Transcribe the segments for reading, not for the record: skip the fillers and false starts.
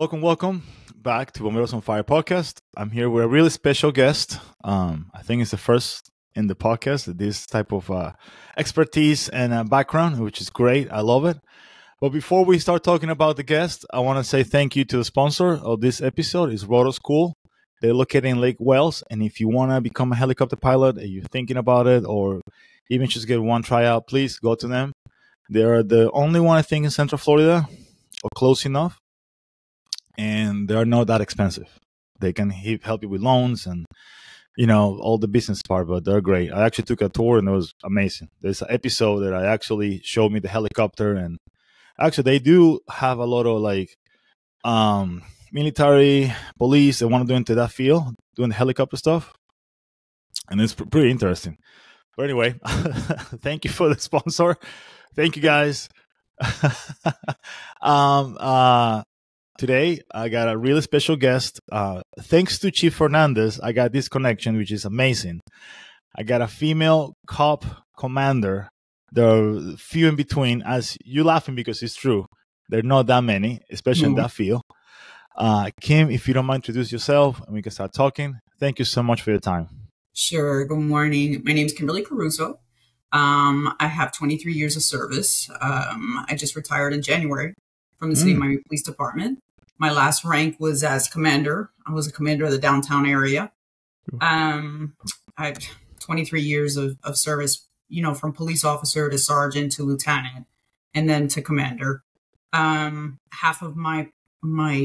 Welcome back to Bomberos on Fire podcast. I'm here with a really special guest. I think it's the first in the podcast, this type of expertise and background, which is great. I love it. But before we start talking about the guest, I want to say thank you to the sponsor of this episode, is Roto School. They're located in Lake Wales, and if you want to become a helicopter pilot and you're thinking about it, or even just get one tryout, please go to them. They are the only one, I think, in Central Florida, or close enough. And they are not that expensive. They can help you with loans and, all the business part, but they're great. I actually took a tour and it was amazing. There's an episode that I actually showed me the helicopter, and actually they do have a lot of military, police that want to do into that field, doing the helicopter stuff. And it's pretty interesting. But anyway, thank you for the sponsor. Thank you guys. Today, I got a really special guest. Thanks to Chief Fernandez, I got this connection, which is amazing. I got a female cop commander. There are few in between. As you laughing because it's true. There are not that many, especially in that field. Kim, if you don't mind, introduce yourself and we can start talking. Thank you so much for your time. Sure. Good morning. My name is Kimberly Caruso. I have 23 years of service. I just retired in January from the City Miami Police Department. My last rank was as commander. I was a commander of the downtown area. I have 23 years of service, from police officer to sergeant to lieutenant, and then to commander. Half of my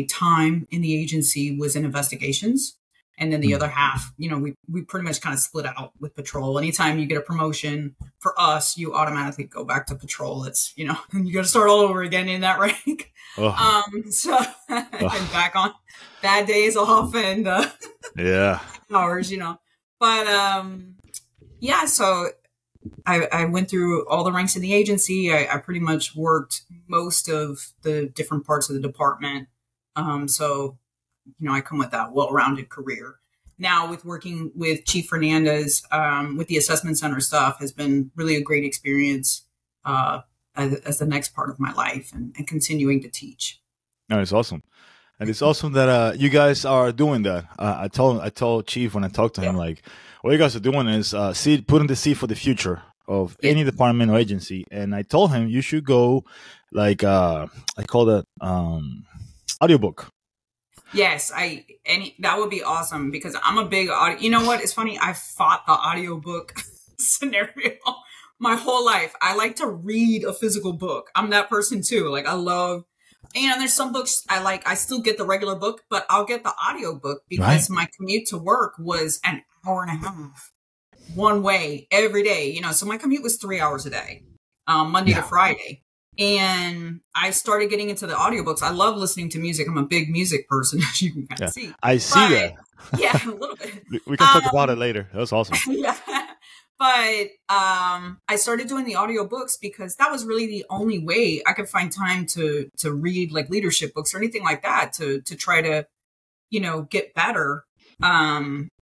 time in the agency was in investigations. And then the other half, we pretty much kind of split out with patrol. Anytime you get a promotion for us, you automatically go back to patrol. It's, you got to start all over again in that rank. And back on bad days off and hours, But so I went through all the ranks in the agency. I pretty much worked most of the different parts of the department. I come with that well-rounded career. Now with working with Chief Fernandez, with the assessment center stuff has been really a great experience as the next part of my life and continuing to teach. No, it's awesome. And it's awesome that you guys are doing that. I told Chief when I talked to him, what you guys are doing is putting the seed for the future of any department or agency. And I told him you should go I call that audiobook. Yes, that would be awesome because I'm a big audio. You know what? It's funny. I fought the audiobook scenario my whole life. I like to read a physical book. I'm that person too. I love, there's some books I like. I still get the regular book, but I'll get the audiobook because my commute to work was an hour and a half one way every day. So my commute was 3 hours a day, Monday to Friday. And I started getting into the audiobooks. I love listening to music. I'm a big music person, as you can kind of see. I see that. Yeah, a little bit. We can talk about it later. That was awesome. Yeah. But I started doing the audiobooks because that was really the only way I could find time to read leadership books or anything like that to try to, get better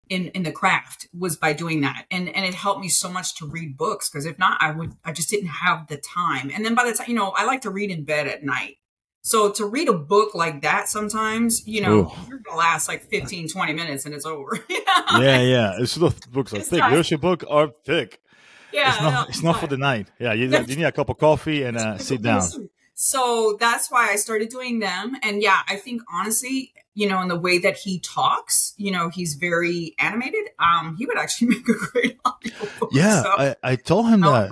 in the craft was by doing that. And it helped me so much to read books because if not, I just didn't have the time. And then by the time, I like to read in bed at night. So to read a book like that sometimes, you're going to last 15, 20 minutes and it's over. Yeah. It's the books are thick. Leadership books are thick. Yeah. It's not for the night. Yeah. You need a cup of coffee and sit down. So that's why I started doing them. And I think honestly, in the way that he talks, he's very animated. He would actually make a great audiobook. Yeah. So, I told him that.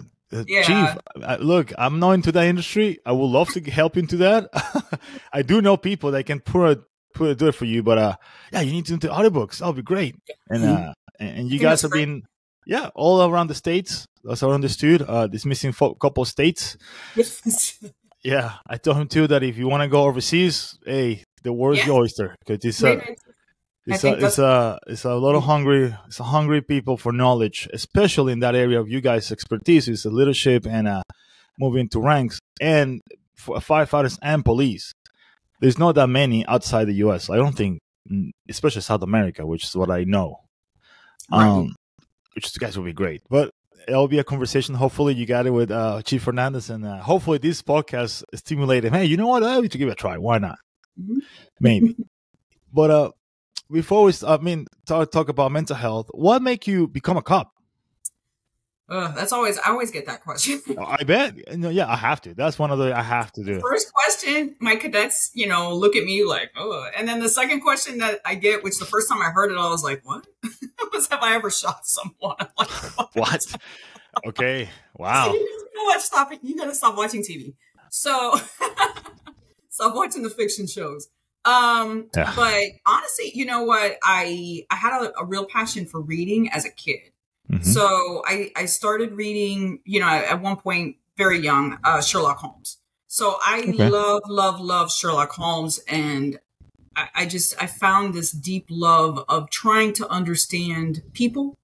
Chief, look, I'm not into that industry. I would love to help into that. I do know people that can do it for you, but you need to do audiobooks. That'll be great. And and you guys have been all around the states. That's what I understood. This missing couple states. Yeah, I told him too that if you want to go overseas, hey, the world's your oyster because it's a lot of hungry people for knowledge, especially in that area of you guys' expertise is the leadership and moving to ranks and for firefighters and police. There's not that many outside the U.S. I don't think, especially South America, which is what I know. Which you guys will be great, but it'll be a conversation. Hopefully you got it with Chief Fernandez and hopefully this podcast stimulated. Hey, you know what? I need to give it a try. Why not? Mhm. maybe. But before we, talk about mental health, what make you become a cop? I always get that question. I bet. No, yeah, I have to. That's one of the I have to do. First question, my cadets, look at me like, oh. And then the second question that I get, which the first time I heard it, I was like, what? was have I ever shot someone? I'm like, what? Okay. Wow. So you know what? Stop it. You gotta stop watching TV. So stop watching the fiction shows. Yeah. But honestly, you know what? I had a real passion for reading as a kid. Mm-hmm. So I started reading, at one point very young, Sherlock Holmes. So I love Sherlock Holmes. And I found this deep love of trying to understand people,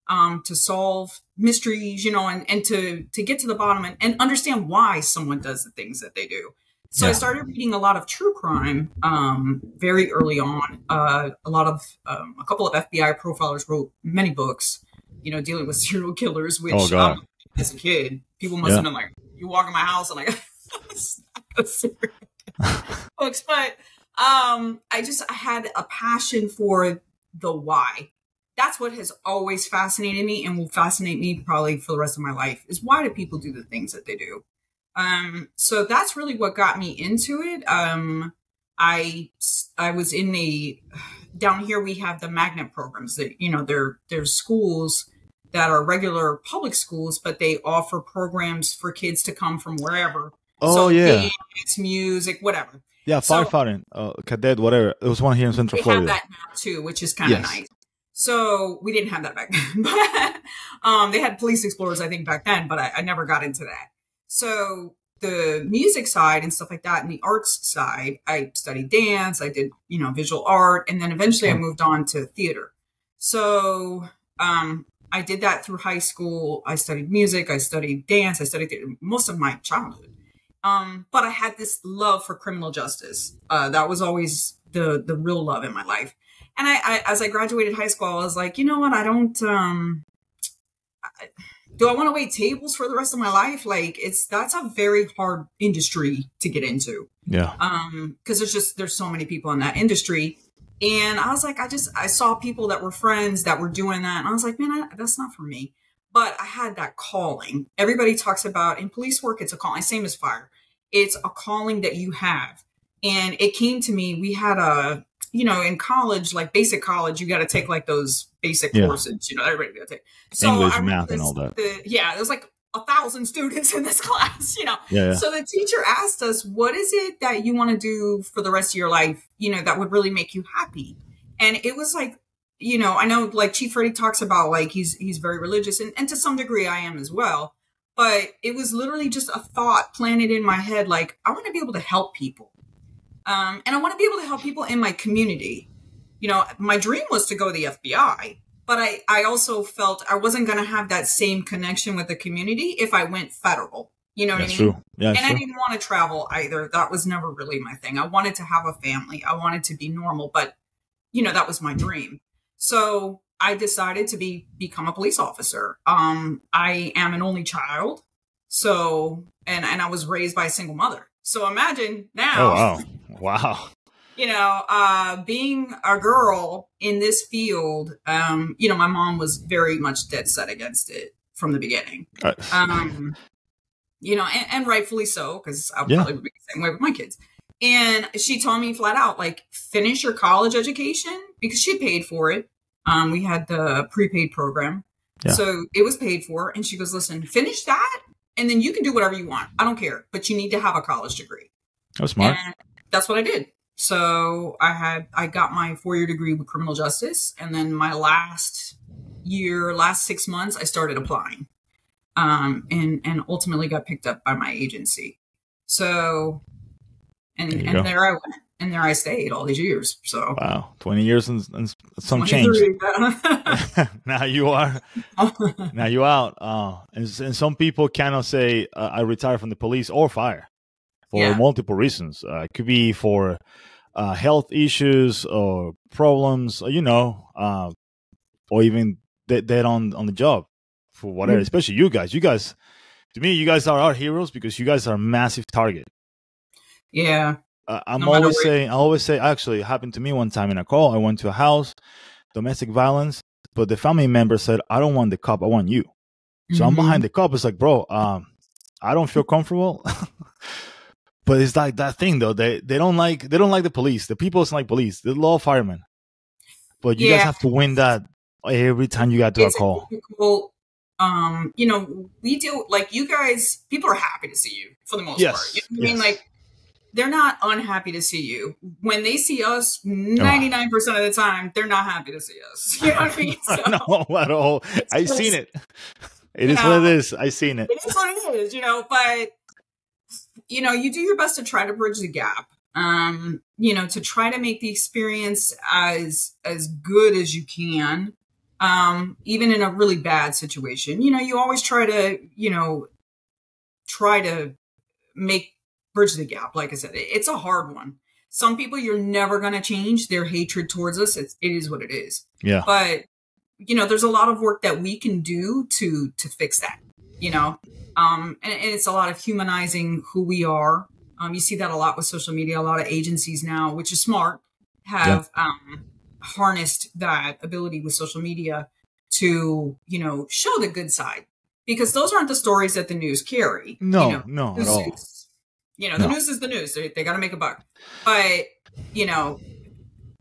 to solve mysteries, and to get to the bottom and understand why someone does the things that they do. So I started reading a lot of true crime very early on. A couple of FBI profilers wrote many books, dealing with serial killers, which as a kid, people must have been like, you walk in my house and I got serial books. But I had a passion for the why. That's what has always fascinated me and will fascinate me probably for the rest of my life, is why do people do the things that they do? So that's really what got me into it. I was down here we have the magnet programs that, there's schools that are regular public schools, but they offer programs for kids to come from wherever. Oh, so yeah. Dance, music, whatever. Yeah, firefighting, cadet, whatever. There was one here in Central Florida. They have that now too, which is kind of nice. So we didn't have that back then. But, they had police explorers, I think, back then, but I never got into that. So the music side and stuff like that, and the arts side, I studied dance, I did, visual art, and then eventually I moved on to theater. So I did that through high school. I studied music, I studied dance, I studied theater most of my childhood. But I had this love for criminal justice. That was always the real love in my life. And as I graduated high school, I was like, you know what? I don't, do I want to wait tables for the rest of my life? Like that's a very hard industry to get into. Yeah. Cause there's so many people in that industry. And I was like, I saw people that were friends that were doing that. And I was like, man, that's not for me. But I had that calling. Everybody talks about in police work, it's a calling, same as fire. It's a calling that you have. And it came to me, we had in college, like basic college, you got to take like those basic courses, everybody got to take. So English, math, and all that. There was like 1,000 students in this class, Yeah. So the teacher asked us, what is it that you want to do for the rest of your life, that would really make you happy? And it was like, I know like Chief Freddy talks about like he's very religious and to some degree I am as well. But it was literally just a thought planted in my head, like I want to be able to help people. And I want to be able to help people in my community. My dream was to go to the FBI, but I also felt I wasn't going to have that same connection with the community if I went federal. You know what I mean? True. Yeah, and I didn't want to travel either. That was never really my thing. I wanted to have a family. I wanted to be normal, but that was my dream. So I decided to become a police officer. I am an only child. So, and I was raised by a single mother. So imagine now. Oh, wow. Being a girl in this field, my mom was very much dead set against it from the beginning. And rightfully so, because I probably would be the same way with my kids. And she told me flat out, like, finish your college education, because she paid for it. We had the prepaid program. Yeah. So it was paid for. And she goes, listen, finish that. And then you can do whatever you want. I don't care. But you need to have a college degree. That's smart. And that's what I did. So I got my 4-year degree with criminal justice. And then my last 6 months, I started applying. And ultimately got picked up by my agency. So, and there I went. And there I stayed all these years. So wow, 20 years and some change. Now you are, now you out. And some people cannot say I retire from the police or fire for multiple reasons. It could be for health issues or problems, or even dead on the job for whatever. Especially you guys. You guys, to me, you guys are our heroes because you guys are a massive target. Yeah. no matter where. I always say, actually, it happened to me one time in a call. I went to a house, domestic violence, but the family member said, I don't want the cop, I want you. So I'm Mm-hmm. behind the cop. It's like, bro, I don't feel comfortable. But it's like that thing though. They don't like the police. The people don't like police. The law firemen. But you guys Yeah, have to win that every time you got to a it's a call. difficult. We do like you guys. People are happy to see you for the most part. You Yes, know what I mean? yes. Like they're not unhappy to see you. When they see us, Oh, 99% of the time, they're not happy to see us. You know what I mean? So no, at all. it's I seen just, it. It you is what know, it is. I seen it. it is what it is, but you do your best to try to bridge the gap. To try to make the experience as good as you can. Even in a really bad situation, you always try to make bridge the gap. Like I said, it's a hard one. Some people you're never going to change their hatred towards us. It is what it is. Yeah. But there's a lot of work that we can do to fix that. And it's a lot of humanizing who we are. You see that a lot with social media. A lot of agencies now, which is smart, Yeah. have harnessed that ability with social media to show the good side, because those aren't the stories that the news carry. No, no, at News all. is, the No. news is the news. They got to make a buck. But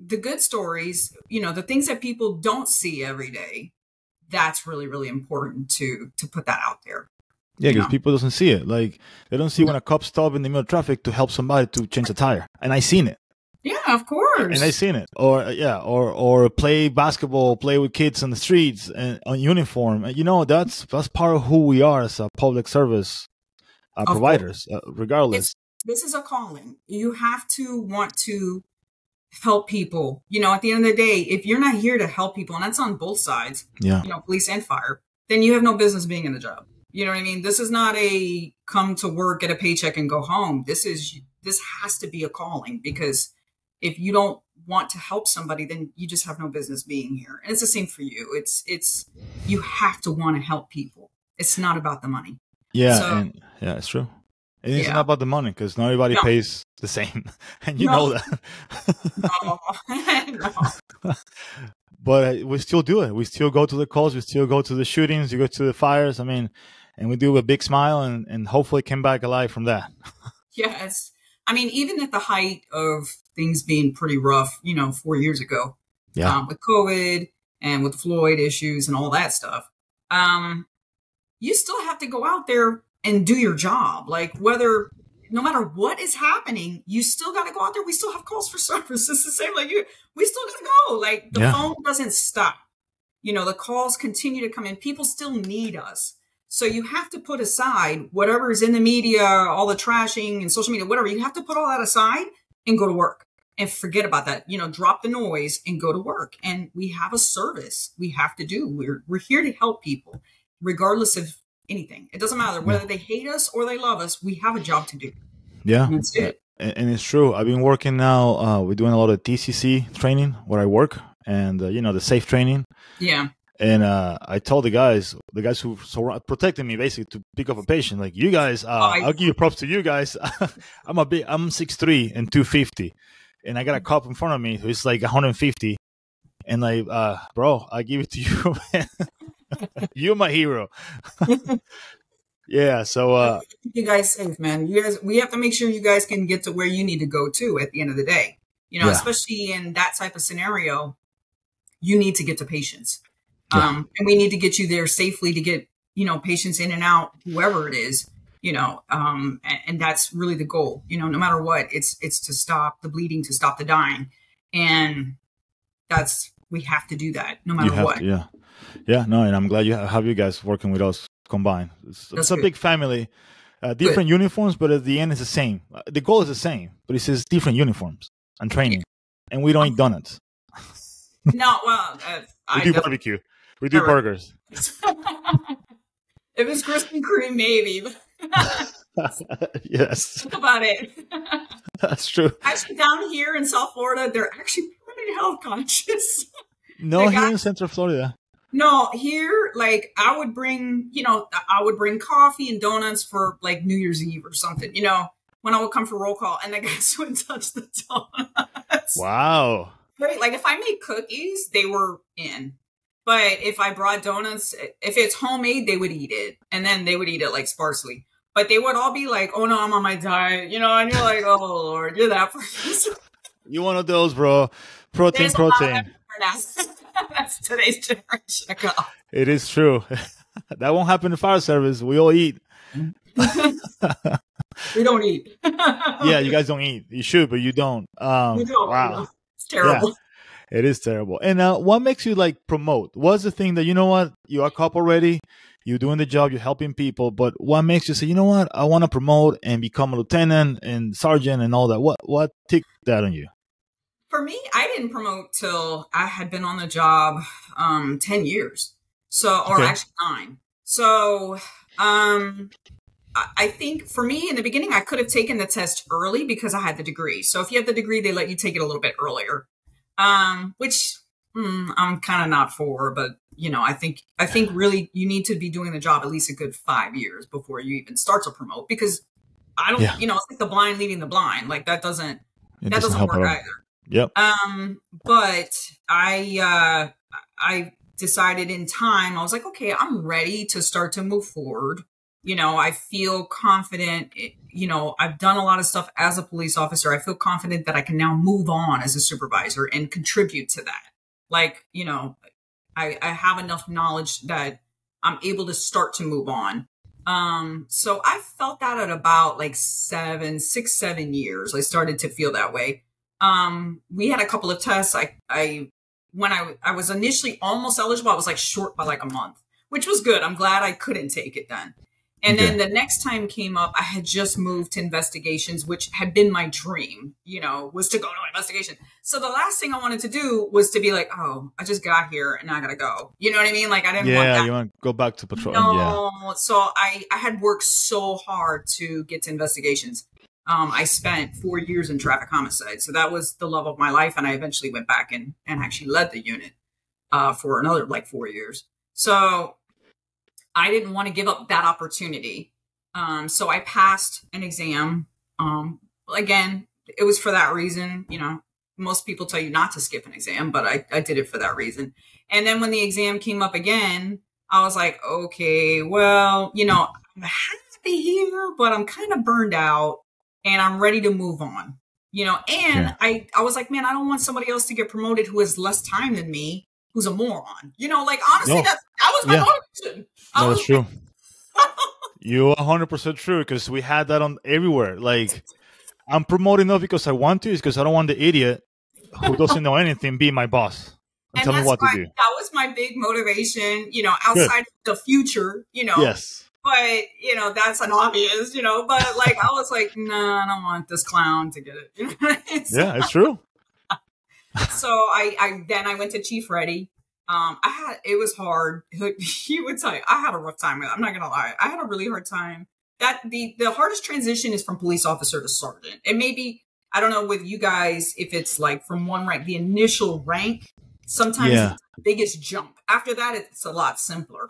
the good stories, the things that people don't see every day, that's really, really important to put that out there. Yeah, because people doesn't see it. Like they don't see when a cop stop in the middle of traffic to help somebody to change a tire, and I seen it. Yeah, of course. And I seen it, or play basketball, play with kids on the streets and on uniform. That's part of who we are as a public service providers, regardless. This is a calling. You have to want to help people. At the end of the day, if you're not here to help people, and that's on both sides, Yeah, police and fire, then you have no business being in the job. You know what I mean? This is not a come to work, get a paycheck, and go home. This has to be a calling, because if you don't want to help somebody, then you just have no business being here. And it's the same for you. It's you have to want to help people. It's not about the money. yeah, So, yeah, it's true. And it's not about the money, because not everybody No. pays the same, and you No. know that. No. But we still do it. We still go to the calls. We still go to the shootings. You go to the fires. I mean, and we do it with a big smile, and hopefully come back alive from that. Yes. I mean, even at the height of things being pretty rough, 4 years ago, with COVID and with the Floyd issues and all that stuff, you still have to go out there and do your job. Like no matter what is happening, you still got to go out there. We still have calls for service. It's the same like you. We still got to go. Like the phone doesn't stop. The calls continue to come in. People still need us. So you have to put aside whatever is in the media, all the trashing and social media, whatever. You have to put all that aside and go to work and forget about that. Drop the noise and go to work. And we have a service we have to do. We're here to help people, regardless of anything. It doesn't matter whether they hate us or they love us. We have a job to do. Yeah. And that's it. And it's true. I've been working now. We're doing a lot of TCC training where I work, and the safe training. Yeah. And I told the guys who protected me basically to pick up a patient, like, you guys, I'll give you props to you guys. I'm 6'3" and 250, and I got a cop in front of me who's like 150, and like, bro, I give it to you, man. You're my hero. Yeah. So you guys safe, man. We have to make sure you guys can get to where you need to go to at the end of the day. Especially in that type of scenario, you need to get to patients. And we need to get you there safely to get, patients in and out, whoever it is, and that's really the goal, no matter what, it's to stop the bleeding, to stop the dying. And we have to do that no matter what. No. And I'm glad you have you guys working with us combined. It's a big family, different uniforms, but at the end it's the same. The goal is the same, but it's just different uniforms and training, and we don't eat donuts. No, well, we do barbecue. We do burgers. If it's Krispy Kreme, maybe. Yes. Think about it. That's true. Actually, down here in South Florida, they're actually pretty health conscious. No, here in Central Florida. No, here, like, I would bring coffee and donuts for, like, New Year's Eve or something, when I would come for roll call and the guys wouldn't touch the donuts. Wow. Right? Like if I made cookies, they were in. But if I brought donuts, if it's homemade, they would eat it. And then they would eat it like sparsely. But they would all be like, oh no, I'm on my diet. And you're like, oh Lord, you're that person. You one of those, bro. Protein. That's today's generation. It is true. That won't happen in fire service. We all eat. We don't eat. Yeah, you guys don't eat. You should, but you don't. We don't. Wow. It's terrible. Yeah, it is terrible. And what makes you like promote? What's the thing that, you know what, you are a cop already, you're doing the job, you're helping people, but what makes you say, you know what, I want to promote and become a lieutenant and sergeant and all that? What ticked that on you? For me, I didn't promote till I had been on the job 10 years. Actually 9. So I think for me in the beginning, I could have taken the test early because I had the degree. So if you have the degree, they let you take it a little bit earlier, which I'm kind of not for. But, I think really you need to be doing the job at least a good 5 years before you even start to promote, because I don't, it's like the blind leading the blind. Like that doesn't work either. Yep. But I decided in time, I was like, okay, I'm ready to start to move forward. I feel confident. I've done a lot of stuff as a police officer. I feel confident that I can now move on as a supervisor and contribute to that. Like, I have enough knowledge that I'm able to start to move on. So I felt that at about like 7 years, I started to feel that way. We had a couple of tests. When I was initially almost eligible, I was like short by like a month, which was good. I'm glad I couldn't take it then. And then the next time came up, I had just moved to investigations, which had been my dream, was to go to investigation. So the last thing I wanted to do was to be like, oh, I just got here and I gotta go. You know what I mean? Like I didn't want that. Yeah, you want to go back to patrol. No. Yeah. So I had worked so hard to get to investigations. I spent 4 years in traffic homicide. So that was the love of my life. And I eventually went back and actually led the unit for another like 4 years. So I didn't want to give up that opportunity. So I passed an exam. Again, it was for that reason. Most people tell you not to skip an exam, but I did it for that reason. And then when the exam came up again, I was like, okay, well, I'm happy here, but I'm kind of burned out. And I'm ready to move on, and I was like, man, I don't want somebody else to get promoted who has less time than me, who's a moron, like, honestly, that was my motivation. No, that's true. You're 100% true, because we had that on everywhere. Like, I'm promoting not because I want to, it's because I don't want the idiot who doesn't know anything be my boss and tell me what to do. That was my big motivation, outside of the future, Yes. But, that's an obvious, but like, I was like, I don't want this clown to get it. Yeah, it's true. So I went to Chief Reddy. It was hard. He would tell you, I had a rough time with it. I'm not going to lie. I had a really hard time. That the hardest transition is from police officer to sergeant. And maybe, I don't know with you guys, if it's like from one rank, the initial rank, sometimes it's the biggest jump. After that, it's a lot simpler.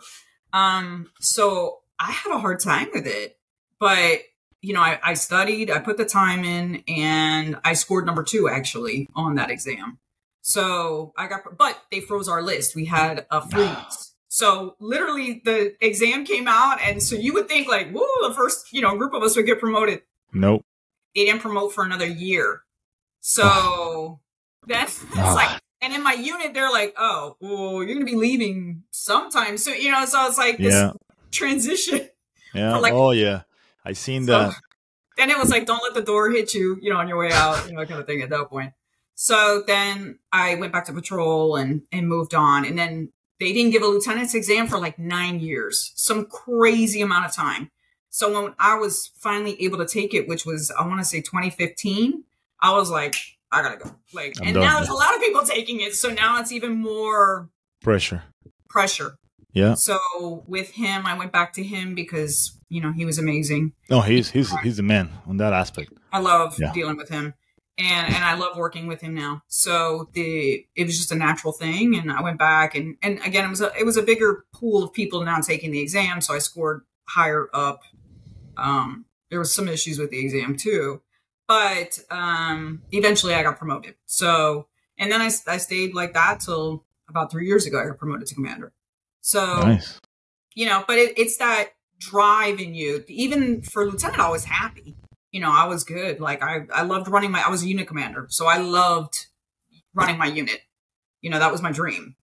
So I had a hard time with it, but I studied, I put the time in, and I scored number 2 actually on that exam. So but they froze our list. We had a freeze. So literally the exam came out. And so you would think like, whoa, the first, group of us would get promoted. Nope. They didn't promote for another year. So that's like, and in my unit, they're like, oh, well, you're going to be leaving sometime. So, so it's like this transition. Yeah. I seen that. Then it was like, don't let the door hit you, on your way out, kind of thing at that point. So then I went back to patrol and moved on. And then they didn't give a lieutenant's exam for like 9 years, some crazy amount of time. So when I was finally able to take it, which was, I want to say 2015, I was like, I gotta go. Like, and now there's a lot of people taking it. So now it's even more pressure. Yeah. So with him, I went back to him because, he was amazing. Oh, he's the man on that aspect. I love dealing with him, and I love working with him now. So it was just a natural thing. And I went back and again, it was a bigger pool of people now taking the exam. So I scored higher up. there was some issues with the exam too, but eventually I got promoted. So, and then I stayed like that till about 3 years ago. I got promoted to commander. So, Nice. you know, but it's that drive in you. Even for lieutenant, I was happy. You know, I was good. Like I loved running I was a unit commander, so I loved running my unit. You know, that was my dream.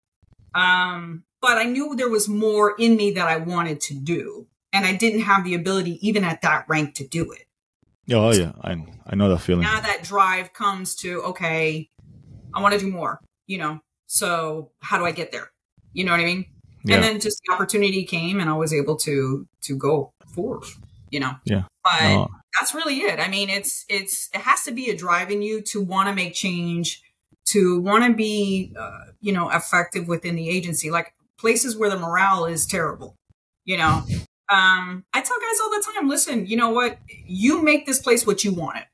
But I knew there was more in me that I wanted to do. And I didn't have the ability, even at that rank, to do it. Oh, yeah. I know that feeling. Now that drive comes to, okay, I want to do more, you know, so how do I get there? You know what I mean? Yeah. And then just the opportunity came and I was able to go forward, you know? Yeah. But that's really it. I mean, it has to be a drive in you to want to make change, to want to be, you know, effective within the agency, like places where the morale is terrible, you know? I tell guys all the time, listen, you know what? You make this place what you want it.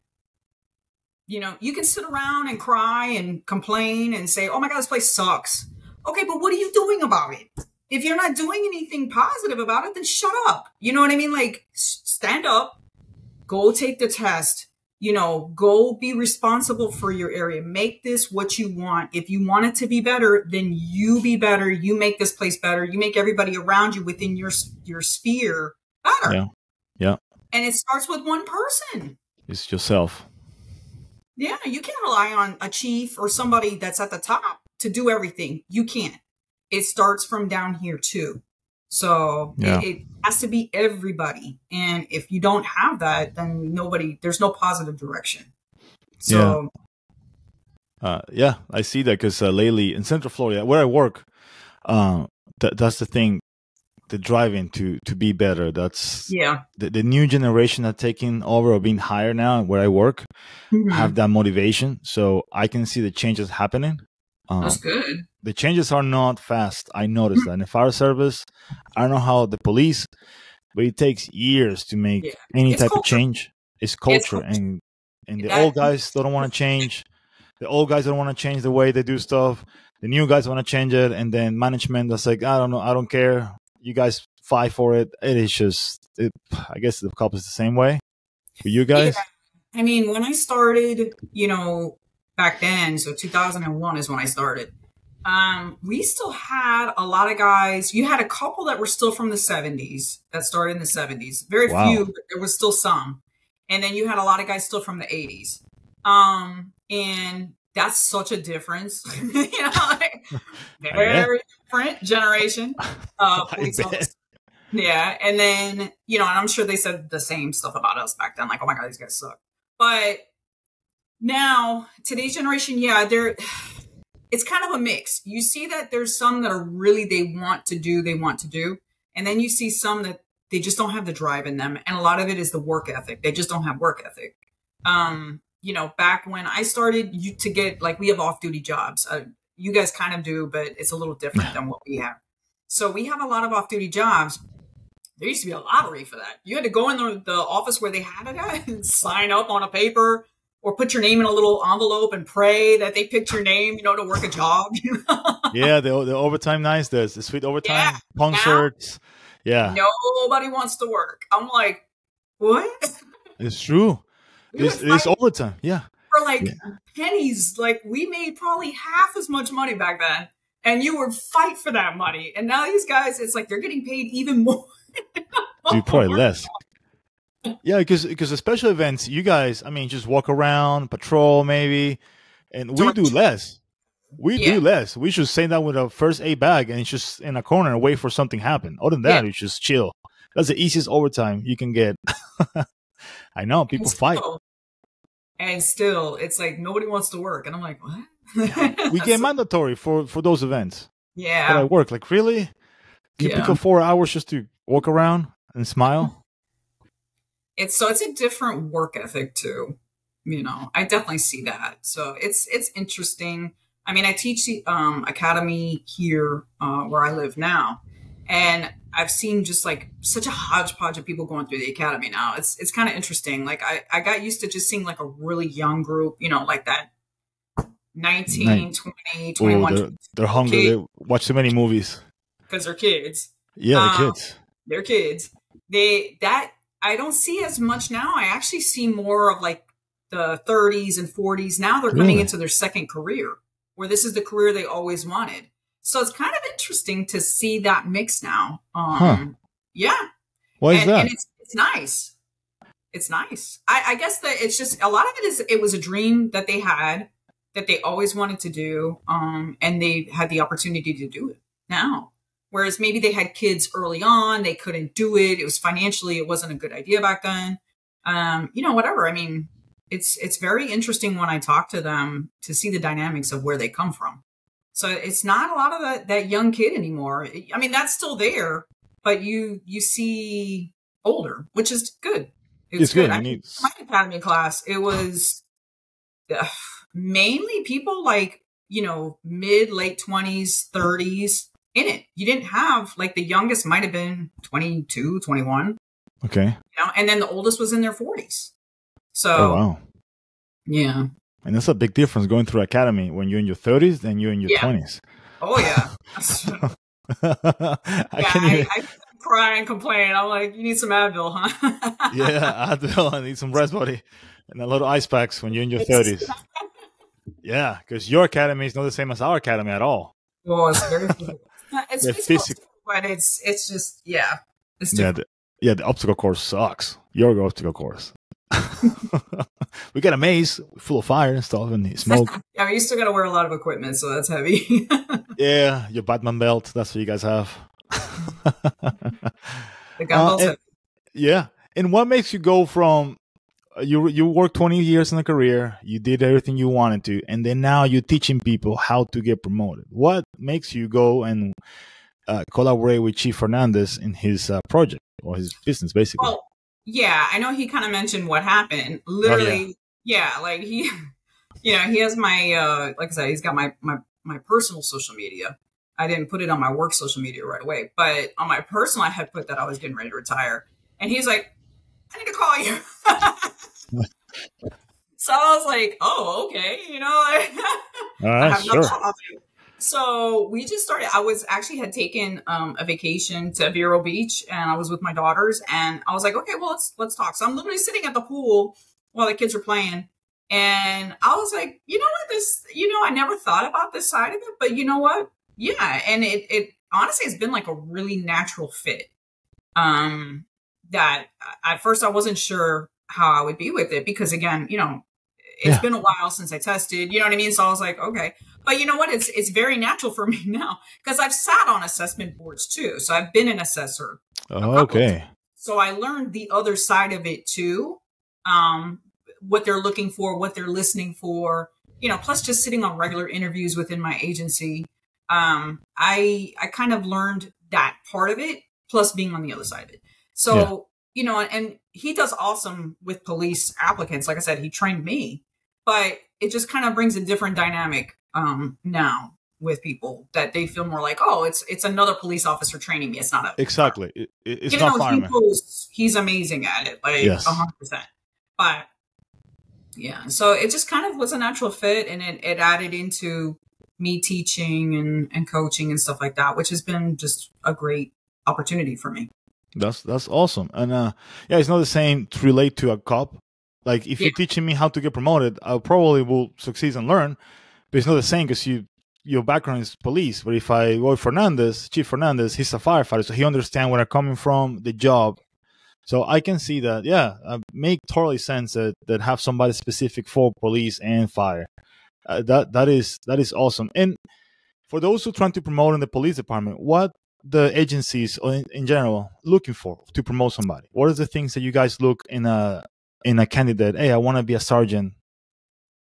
You know, you can sit around and cry and complain and say, oh my God, this place sucks. Okay, but what are you doing about it? If you're not doing anything positive about it, then shut up. You know what I mean? Like, stand up, go take the test, you know, go be responsible for your area. Make this what you want. If you want it to be better, then you be better. You make this place better. You make everybody around you within your sphere better. Yeah. Yeah. And it starts with one person. It's yourself. Yeah. You can't rely on a chief or somebody that's at the top to do everything. You can't. It starts from down here too. So it has to be everybody. And if you don't have that, then there's no positive direction. So, yeah, I see that because lately in Central Florida, where I work, that's the thing, the driving to be better. That's the new generation that taking over or being hired now where I work have that motivation. So I can see the changes happening. That's good. The changes are not fast. I noticed that in the fire service. I don't know how the police, but it takes years to make any type of change. It's culture, and the old guys don't want to change. The old guys don't want to change the way they do stuff. The new guys want to change it, and then management that's like, I don't know, I don't care. You guys fight for it. It is just, I guess the cop is the same way for you guys. Yeah. I mean, when I started, you know, back then, so 2001 is when I started. We still had a lot of guys. You had a couple that were still from the 70s that started in the 70s. Very few, but there was still some. And then you had a lot of guys still from the 80s. And that's such a difference. You know, like, very different generation. Police officers. Yeah. And then, you know, and I'm sure they said the same stuff about us back then. Like, oh my God, these guys suck. But now, today's generation, it's kind of a mix. You see that there's some that are really, they want to do. And then you see some that they just don't have the drive in them. And a lot of it is the work ethic. They just don't have work ethic. You know, back when I started to get, like, we have off-duty jobs. You guys kind of do, but it's a little different than what we have. So we have a lot of off-duty jobs. There used to be a lottery for that. You had to go in the office where they had it at and sign up on a paper. Or put your name in a little envelope and pray that they picked your name, you know, to work a job. Yeah, the overtime nights, the sweet overtime concerts. Yeah. Nobody wants to work. I'm like, what? It's true. It's overtime. Yeah. For like pennies. Like, we made probably half as much money back then. And you would fight for that money. And now these guys, it's like they're getting paid even more. Dude, probably less. Yeah, because the special events, you guys, I mean, just walk around, patrol maybe, and we do less. We do less. We should stay down with a first aid bag and it's just in a corner and wait for something to happen. Other than that, it's just chill. That's the easiest overtime you can get. I know, people fight. And still, it's like nobody wants to work. And I'm like, what? We get mandatory for those events. Yeah. But I work, like, really? You pick up 4 hours just to walk around and smile? It's a different work ethic too. You know, I definitely see that. So it's interesting. I mean, I teach the academy here where I live now, and I've seen just like such a hodgepodge of people going through the academy now. It's kind of interesting. Like I got used to just seeing like a really young group, you know, like that 19, 20, 21. Ooh, they're hungry. Kids. They watch too many movies. Because they're kids. Yeah, they're kids. They're kids. I don't see as much now. I actually see more of like the 30s and 40s. Now they're coming Really? into their second career, where this is the career they always wanted. So it's kind of interesting to see that mix now. Yeah. Why is that? And it's nice. It's nice. I guess that it's just, a lot of it is, it was a dream that they had, that they always wanted to do. And they had the opportunity to do it now. Whereas maybe they had kids early on, they couldn't do it. It was financially, it wasn't a good idea back then. Whatever. I mean, it's very interesting when I talk to them to see the dynamics of where they come from. So it's not a lot of that young kid anymore. I mean, that's still there, but you see older, which is good. It's good. I mean, my academy class, it was mainly people like, mid, late 20s, 30s in it. You didn't have, like, the youngest might have been 22, 21. Okay. And then the oldest was in their 40s. So, oh, wow. Yeah. And that's a big difference going through academy when you're in your 30s than you're in your 20s. Oh, yeah. I cry and complain. I'm like, you need some Advil, huh? Yeah, Advil. I need some rest, buddy. And a lot of ice packs when you're in your 30s. Yeah, because your academy is not the same as our academy at all. Well, it's very physical. It's physical, but it's just, it's different. The obstacle course sucks. Your obstacle course. We got a maze full of fire and stuff and smoke. Yeah, you still got to wear a lot of equipment, so that's heavy. Yeah, your Batman belt. That's what you guys have. The gun belt's yeah. And what makes you go from you worked 20 years in a career, you did everything you wanted to, and then now you're teaching people how to get promoted? What makes you go and collaborate with Chief Fernandez in his project or his business, basically? Well, yeah, I know he kind of mentioned what happened. Literally, like he has my, like I said, he's got my personal social media. I didn't put it on my work social media right away, but on my personal, I had put that I was getting ready to retire. And he's like, I need to call you. So I was like, oh, okay. I have sure. So we just started. I was actually had taken a vacation to Vero Beach, and I was with my daughters, and I was like, okay, well, let's talk. So I'm literally sitting at the pool while the kids are playing, and I was like, you know what, I never thought about this side of it, but you know what? Yeah. And it honestly has been like a really natural fit. That at first I wasn't sure how I would be with it because, again, it's been a while since I tested, you know what I mean? So I was like, okay, but you know what? It's very natural for me now because I've sat on assessment boards too. So I've been an assessor. Oh, okay. So I learned the other side of it too. What they're looking for, what they're listening for, plus just sitting on regular interviews within my agency. I kind of learned that part of it, plus being on the other side of it. So, and he does awesome with police applicants. Like I said, he trained me, but it just kind of brings a different dynamic now with people that they feel more like, oh, it's another police officer training me. It's not exactly. It's not fireman. He's amazing at it, like 100%. But yeah, so it just kind of was a natural fit, and it added into me teaching and coaching and stuff like that, which has been just a great opportunity for me. That's awesome. And it's not the same to relate to a cop. Like if you're teaching me how to get promoted, I probably will succeed and learn, but it's not the same because your background is police. But if I go with Chief Fernandez, he's a firefighter, so he understands where I'm coming from, the job. So I can see that, make totally sense that have somebody specific for police and fire. That is awesome. And for those who are trying to promote in the police department, what the agencies in general looking for to promote somebody? What are the things that you guys look in a candidate? Hey, I want to be a sergeant.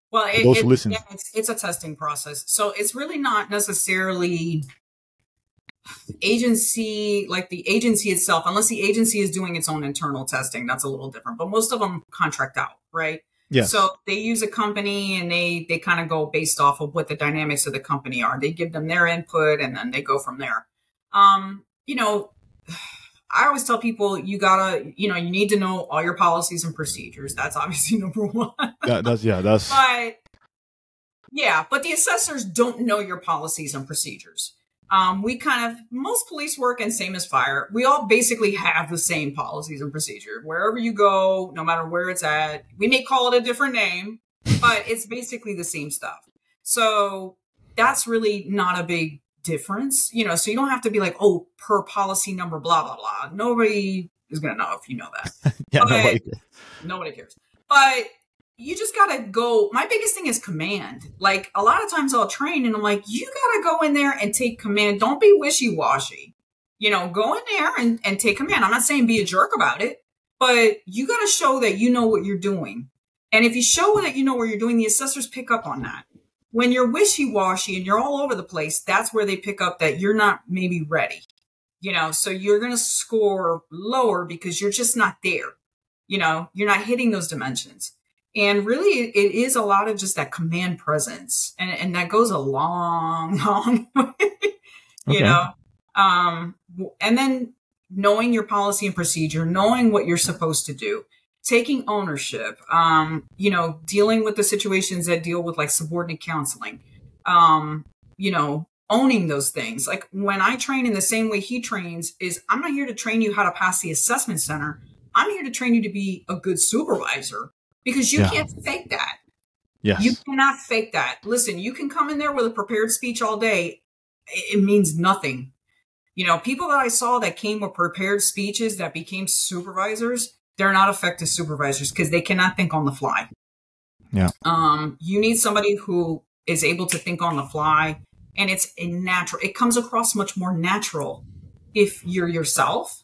Well, it's a testing process. So it's really not necessarily agency, like the agency itself, unless the agency is doing its own internal testing. That's a little different, but most of them contract out, right? Yes. So they use a company and they kind of go based off of what the dynamics of the company are. They give them their input and then they go from there. I always tell people you need to know all your policies and procedures. That's obviously number one. But the assessors don't know your policies and procedures. Most police work and same as fire. We all basically have the same policies and procedure. Wherever you go, no matter where it's at, we may call it a different name, but it's basically the same stuff. So that's really not a big difference, so you don't have to be like, oh, per policy number, blah, blah, blah. Nobody is going to know if you know that. Yeah, but nobody cares. But you just got to go. My biggest thing is command. Like a lot of times I'll train and I'm like, you got to go in there and take command. Don't be wishy-washy. Go in there and take command. I'm not saying be a jerk about it, but you got to show that you know what you're doing. And if you show that you know what you're doing, the assessors pick up on that. When you're wishy-washy and you're all over the place, that's where they pick up that you're not maybe ready, so you're going to score lower because you're just not there. You're not hitting those dimensions. And really, it is a lot of just that command presence. And that goes a long, long way, and then knowing your policy and procedure, knowing what you're supposed to do. Taking ownership, dealing with the situations that deal with like subordinate counseling, owning those things. Like when I train in the same way he trains is I'm not here to train you how to pass the assessment center. I'm here to train you to be a good supervisor because you can't fake that. Yes. You cannot fake that. Listen, you can come in there with a prepared speech all day. It means nothing. People that I saw that came with prepared speeches that became supervisors, they're not effective supervisors because they cannot think on the fly. Yeah. You need somebody who is able to think on the fly, and it comes across much more natural if you're yourself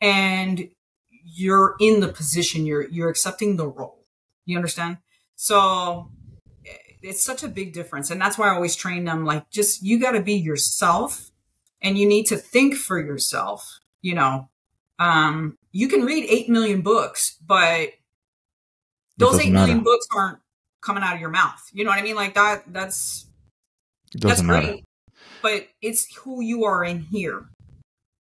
and you're in the position, you're accepting the role. You understand? So it's such a big difference. And that's why I always train them like, just, you got to be yourself and you need to think for yourself, you can read 8 million books, but those 8 million books aren't coming out of your mouth. You know what I mean? Like that's great, but it's who you are in here.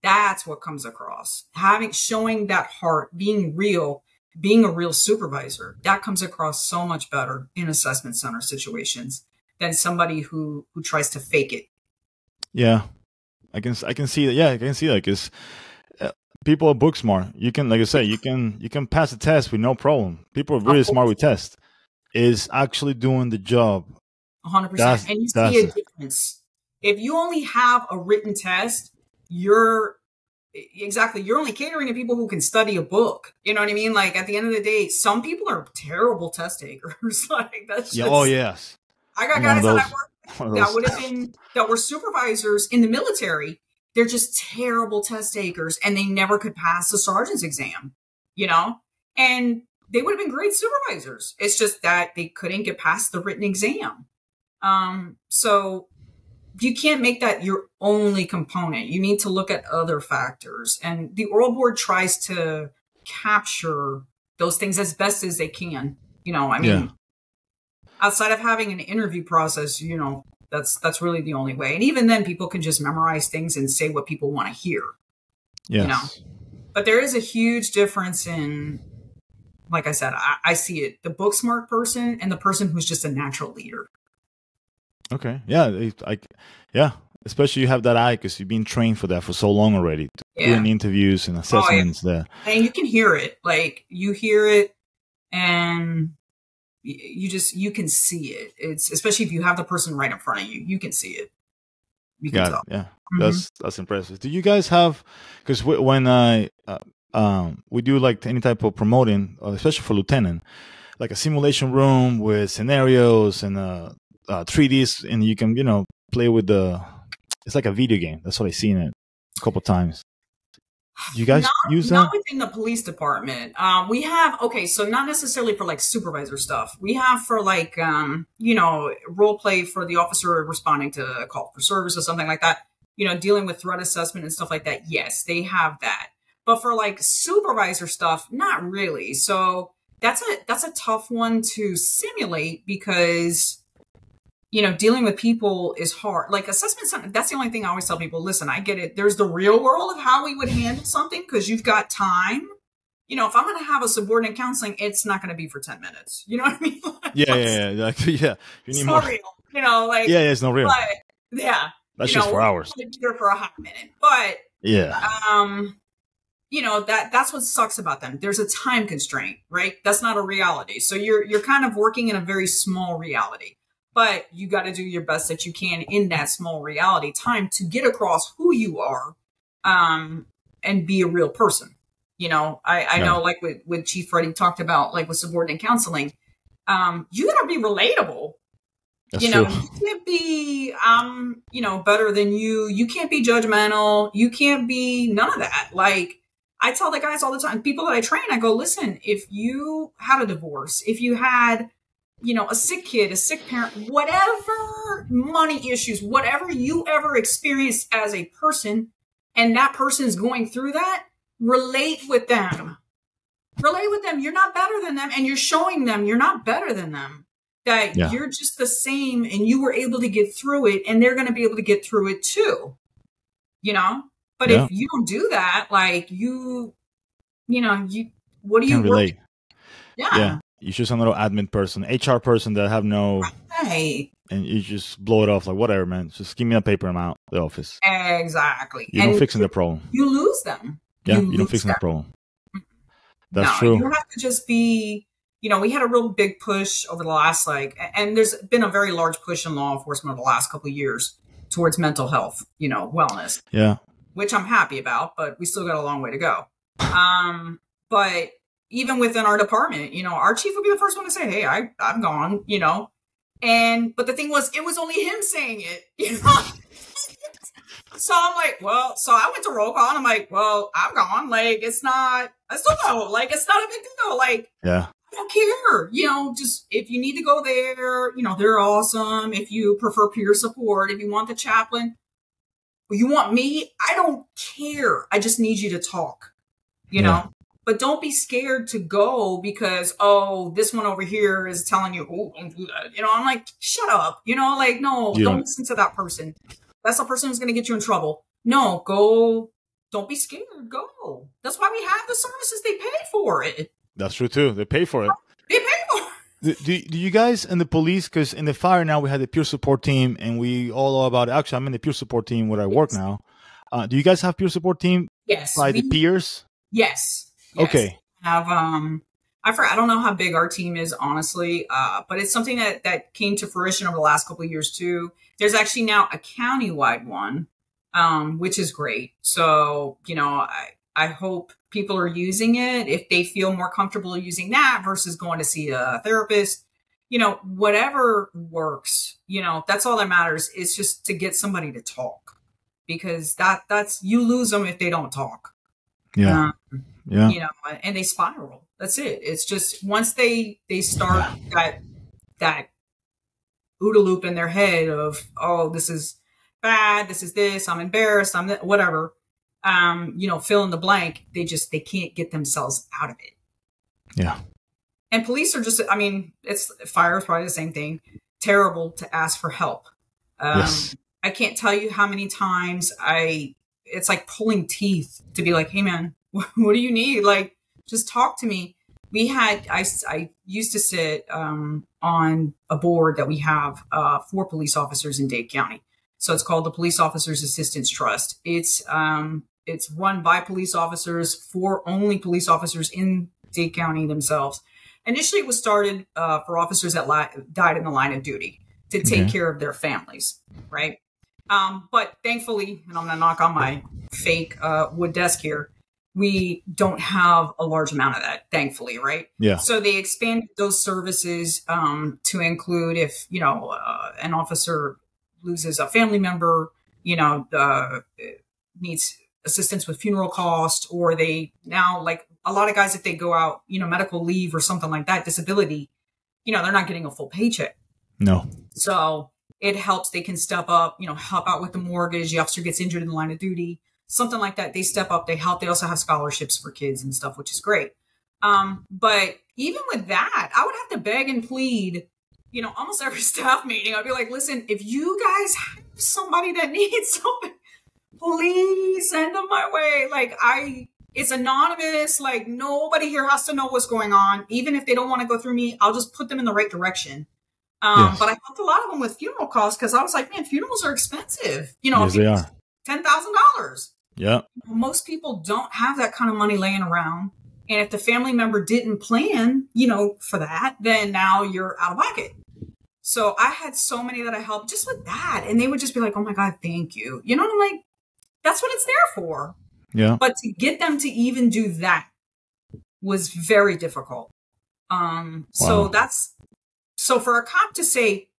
That's what comes across. Showing that heart, being real, being a real supervisor, that comes across so much better in assessment center situations than somebody who tries to fake it. Yeah, I can see that. Yeah, I can see that because people are book smart. You can, like I say, you can pass a test with no problem. People are really smart with tests. Is actually doing the job. 100%. And you see a difference. If you only have a written test, you're only catering to people who can study a book. You know what I mean? Like at the end of the day, some people are terrible test takers. Like that's just, oh yes. I got guys that I worked with that were supervisors in the military. They're just terrible test takers and they never could pass the sergeant's exam, and they would have been great supervisors. It's just that they couldn't get past the written exam. So you can't make that your only component. You need to look at other factors. And the oral board tries to capture those things as best as they can. Outside of having an interview process, that's really the only way. And even then, people can just memorize things and say what people want to hear. Yes. But there is a huge difference in, like I said, I see it, the book smart person and the person who's just a natural leader. Okay. Yeah. Especially you have that eye because you've been trained for that for so long already. Doing interviews and assessments there. And you can hear it. Like you hear it and you can see it. It's especially if you have the person right in front of you, you can see it. You can tell. Yeah. Mm-hmm. That's impressive. Do you guys have, because when we do like any type of promoting, especially for lieutenant, like a simulation room with scenarios and 3Ds, and you can, play with it's like a video game. That's what I've seen it a couple times. Do you guys use that? Not within the police department. We have, so not necessarily for like supervisor stuff. We have for like, role play for the officer responding to a call for service or something like that, dealing with threat assessment and stuff like that. Yes, they have that. But for like supervisor stuff, not really. So that's a tough one to simulate because, dealing with people is hard. Like assessment, that's the only thing I always tell people, listen, I get it. There's the real world of how we would handle something because you've got time. If I'm going to have a subordinate counseling, it's not going to be for 10 minutes. You know what I mean? Yeah. You need more. Real. It's not real. But, yeah. That's just for we're hours. going to be there for a hot minute, but Yeah. That's what sucks about them. There's a time constraint, right? That's not a reality. So you're kind of working in a very small reality, but you got to do your best that you can in that small reality time to get across who you are, and be a real person. I know, like with Chief Freddie talked about, like with subordinate counseling, you got to be relatable. That's You true. can't be, better than you. You can't be judgmental. You can't be none of that. Like, I tell the guys all the time, people that I train, I go, listen, if you had a divorce, if you had, a sick kid, a sick parent, whatever money issues, whatever you ever experienced as a person, and that person is going through that, relate with them. Relate with them. You're not better than them, and you're showing them you're not better than them. That you're just the same, and you were able to get through it, and they're going to be able to get through it too. But if you don't do that, like what do you relate? Yeah. You should some little admin person, HR person that have no, right. And you just blow it off like, whatever, man. Just give me a paper. I'm out the office. Exactly. You don't fixing the problem. You lose them. Yeah, you don't fixing the problem. That's true. You have to just be. We had a real big push over the last, and there's been a very large push in law enforcement over the last couple of years towards mental health, wellness. Yeah. Which I'm happy about, but we still got a long way to go. But even within our department, our chief would be the first one to say, hey, I'm gone, but the thing was, it was only him saying it, So I'm like, so I went to roll call and I'm like, well, I'm gone. Like, I still know, like, it's not a big deal. Like, yeah. I don't care. Just if you need to go there, they're awesome. If you prefer peer support, if you want the chaplain, you want me, I don't care. I just need you to talk, know, but don't be scared to go because, this one over here is telling you, don't do that. I'm like, shut up, no, don't listen to that person. That's the person who's going to get you in trouble. No, go. Don't be scared. Go. That's why we have the services. They pay for it. That's true too. They pay for it. They pay for it. Do you guys in the police, because in the fire now we had the peer support team and we all know about it. Actually, I'm in the peer support team where I work now. Do you guys have peer support team? Yes. By the peers? Yes. Okay. Have I don't know how big our team is, honestly, but it's something that came to fruition over the last couple of years too. There's actually now a countywide one, which is great. So, I hope people are using it if they feel more comfortable using that versus going to see a therapist. Whatever works, that's all that matters is just to get somebody to talk, because that's you lose them if they don't talk. Yeah. And they spiral. That's it. It's just once they start that OODA loop in their head of, this is bad, this is this, I'm embarrassed, I'm whatever, fill in the blank. They can't get themselves out of it. Yeah. And police are just, fire is probably the same thing. Terrible to ask for help. Yes. I can't tell you how many times it's like pulling teeth to be like, hey man, what do you need? Like, just talk to me. I used to sit on a board that we have for police officers in Dade County. So it's called the Police Officers Assistance Trust. It's run by police officers for only police officers in Dade County themselves. Initially, it was started for officers that died in the line of duty to take care of their families, right? But thankfully, and I'm going to knock on my fake wood desk here, we don't have a large amount of that, thankfully, right? Yeah. So they expanded those services to include if, an officer loses a family member, needs assistance with funeral costs, or they now, like a lot of guys, if they go out, medical leave or something like that, disability, they're not getting a full paycheck. No. So it helps. They can step up, help out with the mortgage. The officer gets injured in the line of duty, something like that. They step up, they help. They also have scholarships for kids and stuff, which is great. But even with that, I would have to beg and plead, almost every staff meeting. I'd be like, listen, if you guys have somebody that needs something, please send them my way. Like it's anonymous. Like nobody here has to know what's going on. Even if they don't want to go through me, I'll just put them in the right direction. But I helped a lot of them with funeral costs because I was like, man, funerals are expensive. You know, Yes, they are. $10,000. Yeah. Most people don't have that kind of money laying around. And if the family member didn't plan, you know, for that, then now you're out of pocket. So I had so many that I helped just with that. And they would just be like, oh my God, thank you. You know, I'm like, that's what it's there for. Yeah. But to get them to even do that was very difficult. So for a cop to say,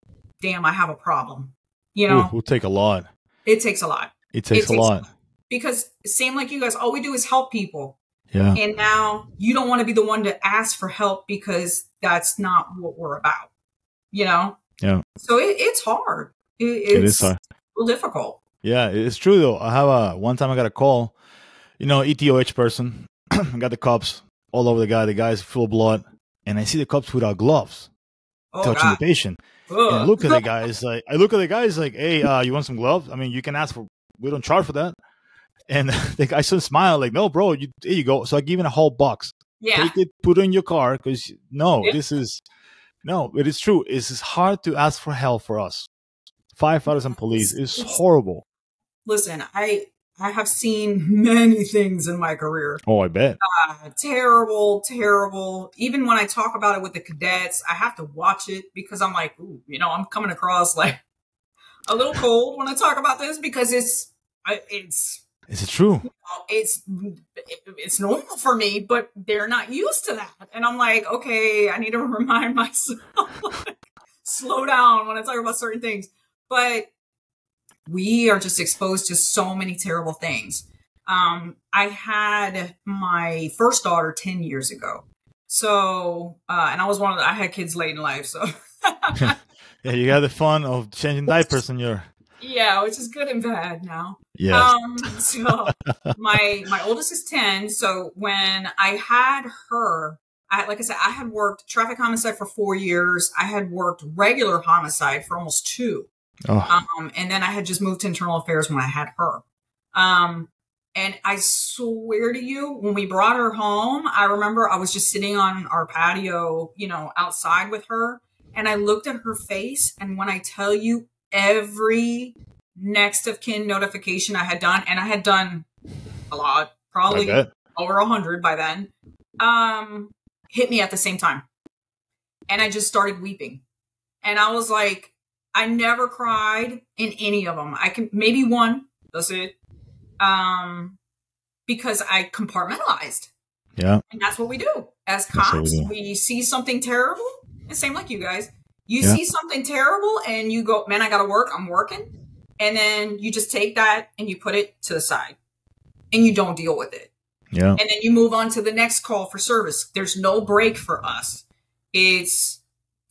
damn, I have a problem, you know, it will take a lot. It takes a lot. It takes a lot. Because same like you guys, all we do is help people. Yeah. And now you don't want to be the one to ask for help because that's not what we're about, you know? Yeah. So it's hard. It is hard. Real difficult. Yeah, it's true though. I have one time I got a call, you know, ETOH person. I got the cops all over the guy. The guy's full of blood. And I see the cops without gloves touching the patient. And I look at the guys like, hey, you want some gloves? I mean, you can ask for, we don't charge for that. And the guy sort of smiled like, no, bro, here you go. So I give him a whole box. Yeah. Take it, put it in your car. Because it is true. It's hard to ask for help for us. Firefighters and police is horrible. Listen, I have seen many things in my career. Oh, I bet. Terrible, terrible. Even when I talk about it with the cadets, I have to watch it because I'm like, ooh, you know, I'm coming across like a little cold when I talk about this because it's. Is it true? It's normal for me, but they're not used to that. And I'm like, okay, I need to remind myself, slow down when I talk about certain things. But we are just exposed to so many terrible things. I had my first daughter 10 years ago. So, and I had kids late in life. So, yeah, you got the fun of changing diapers in your. Yeah, which is good and bad now. Yes. So my oldest is 10. So when I had her, like I said, I had worked traffic homicide for 4 years. I had worked regular homicide for almost 2. Oh. And then I had just moved to internal affairs when I had her. And I swear to you, when we brought her home, I remember I was just sitting on our patio, you know, outside with her. And I looked at her face. And when I tell you, every next of kin notification I had done, and I had done a lot, probably over 100 by then, hit me at the same time. And I just started weeping. And I was like, I never cried in any of them. I can maybe one, that's it. Because I compartmentalized. Yeah. And that's what we do. As cops, we see something terrible, and same like you guys. You see something terrible and you go, man, I got to work. I'm working. And then you just take that and you put it to the side and you don't deal with it. Yeah. And then you move on to the next call for service. There's no break for us. It's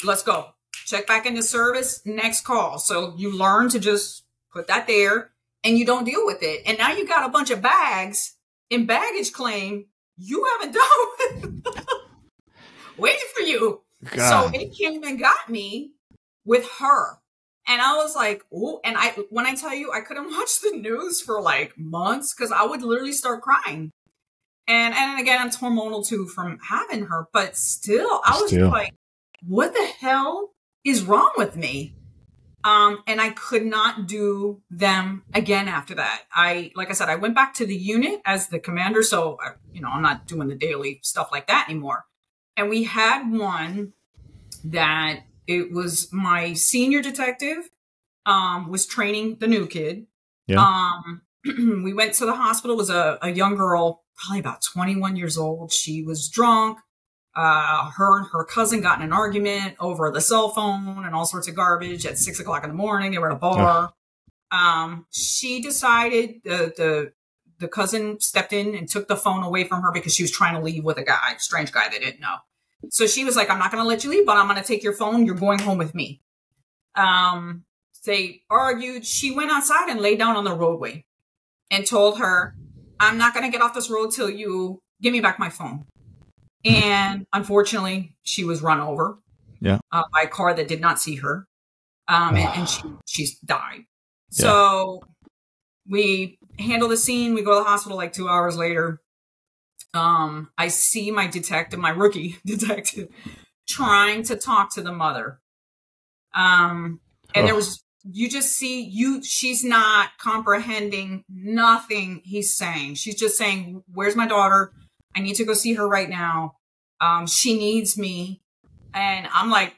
let's go. Check back into service. Next call. So you learn to just put that there and you don't deal with it. And now you got a bunch of bags in baggage claim you haven't dealt with. Waiting for you. God. So it came and got me with her. And I was like, oh, and when I tell you, I couldn't watch the news for like months because I would literally start crying. And again, it's hormonal too from having her, but still, I was like, what the hell is wrong with me? And I could not do them again after that. Like I said, I went back to the unit as the commander. So, I'm not doing the daily stuff like that anymore. And we had one that it was my senior detective, was training the new kid. Yeah. We went to the hospital. It was a young girl, probably about 21 years old. She was drunk. Her and her cousin got in an argument over the cell phone and all sorts of garbage at 6 o'clock in the morning. They were at a bar. She decided the cousin stepped in and took the phone away from her because she was trying to leave with a guy, strange guy they didn't know. So she was like, I'm not going to let you leave, but I'm going to take your phone. You're going home with me. They argued. She went outside and laid down on the roadway and told her, I'm not going to get off this road till you give me back my phone. And unfortunately, she was run over by a car that did not see her. And she died. Yeah. So we handle the scene. We go to the hospital like 2 hours later. I see my rookie detective, trying to talk to the mother. And there was, you just see she's not comprehending nothing he's saying. She's just saying, where's my daughter? I need to go see her right now. She needs me. And I'm like,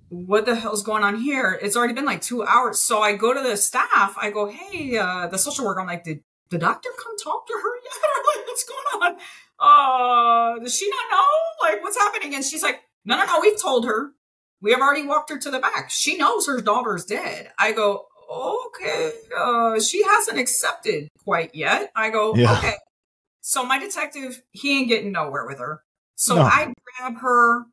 what the hell's going on here? It's already been like 2 hours. So I go to the staff. I go, hey, the social worker. I'm like, did the doctor come talk to her yet? Like, what's going on? Does she not know? Like, what's happening? And she's like, no, we've told her. We have already walked her to the back. She knows her daughter's dead. I go, okay. She hasn't accepted quite yet. I go, okay. So my detective, he ain't getting nowhere with her. So I grab her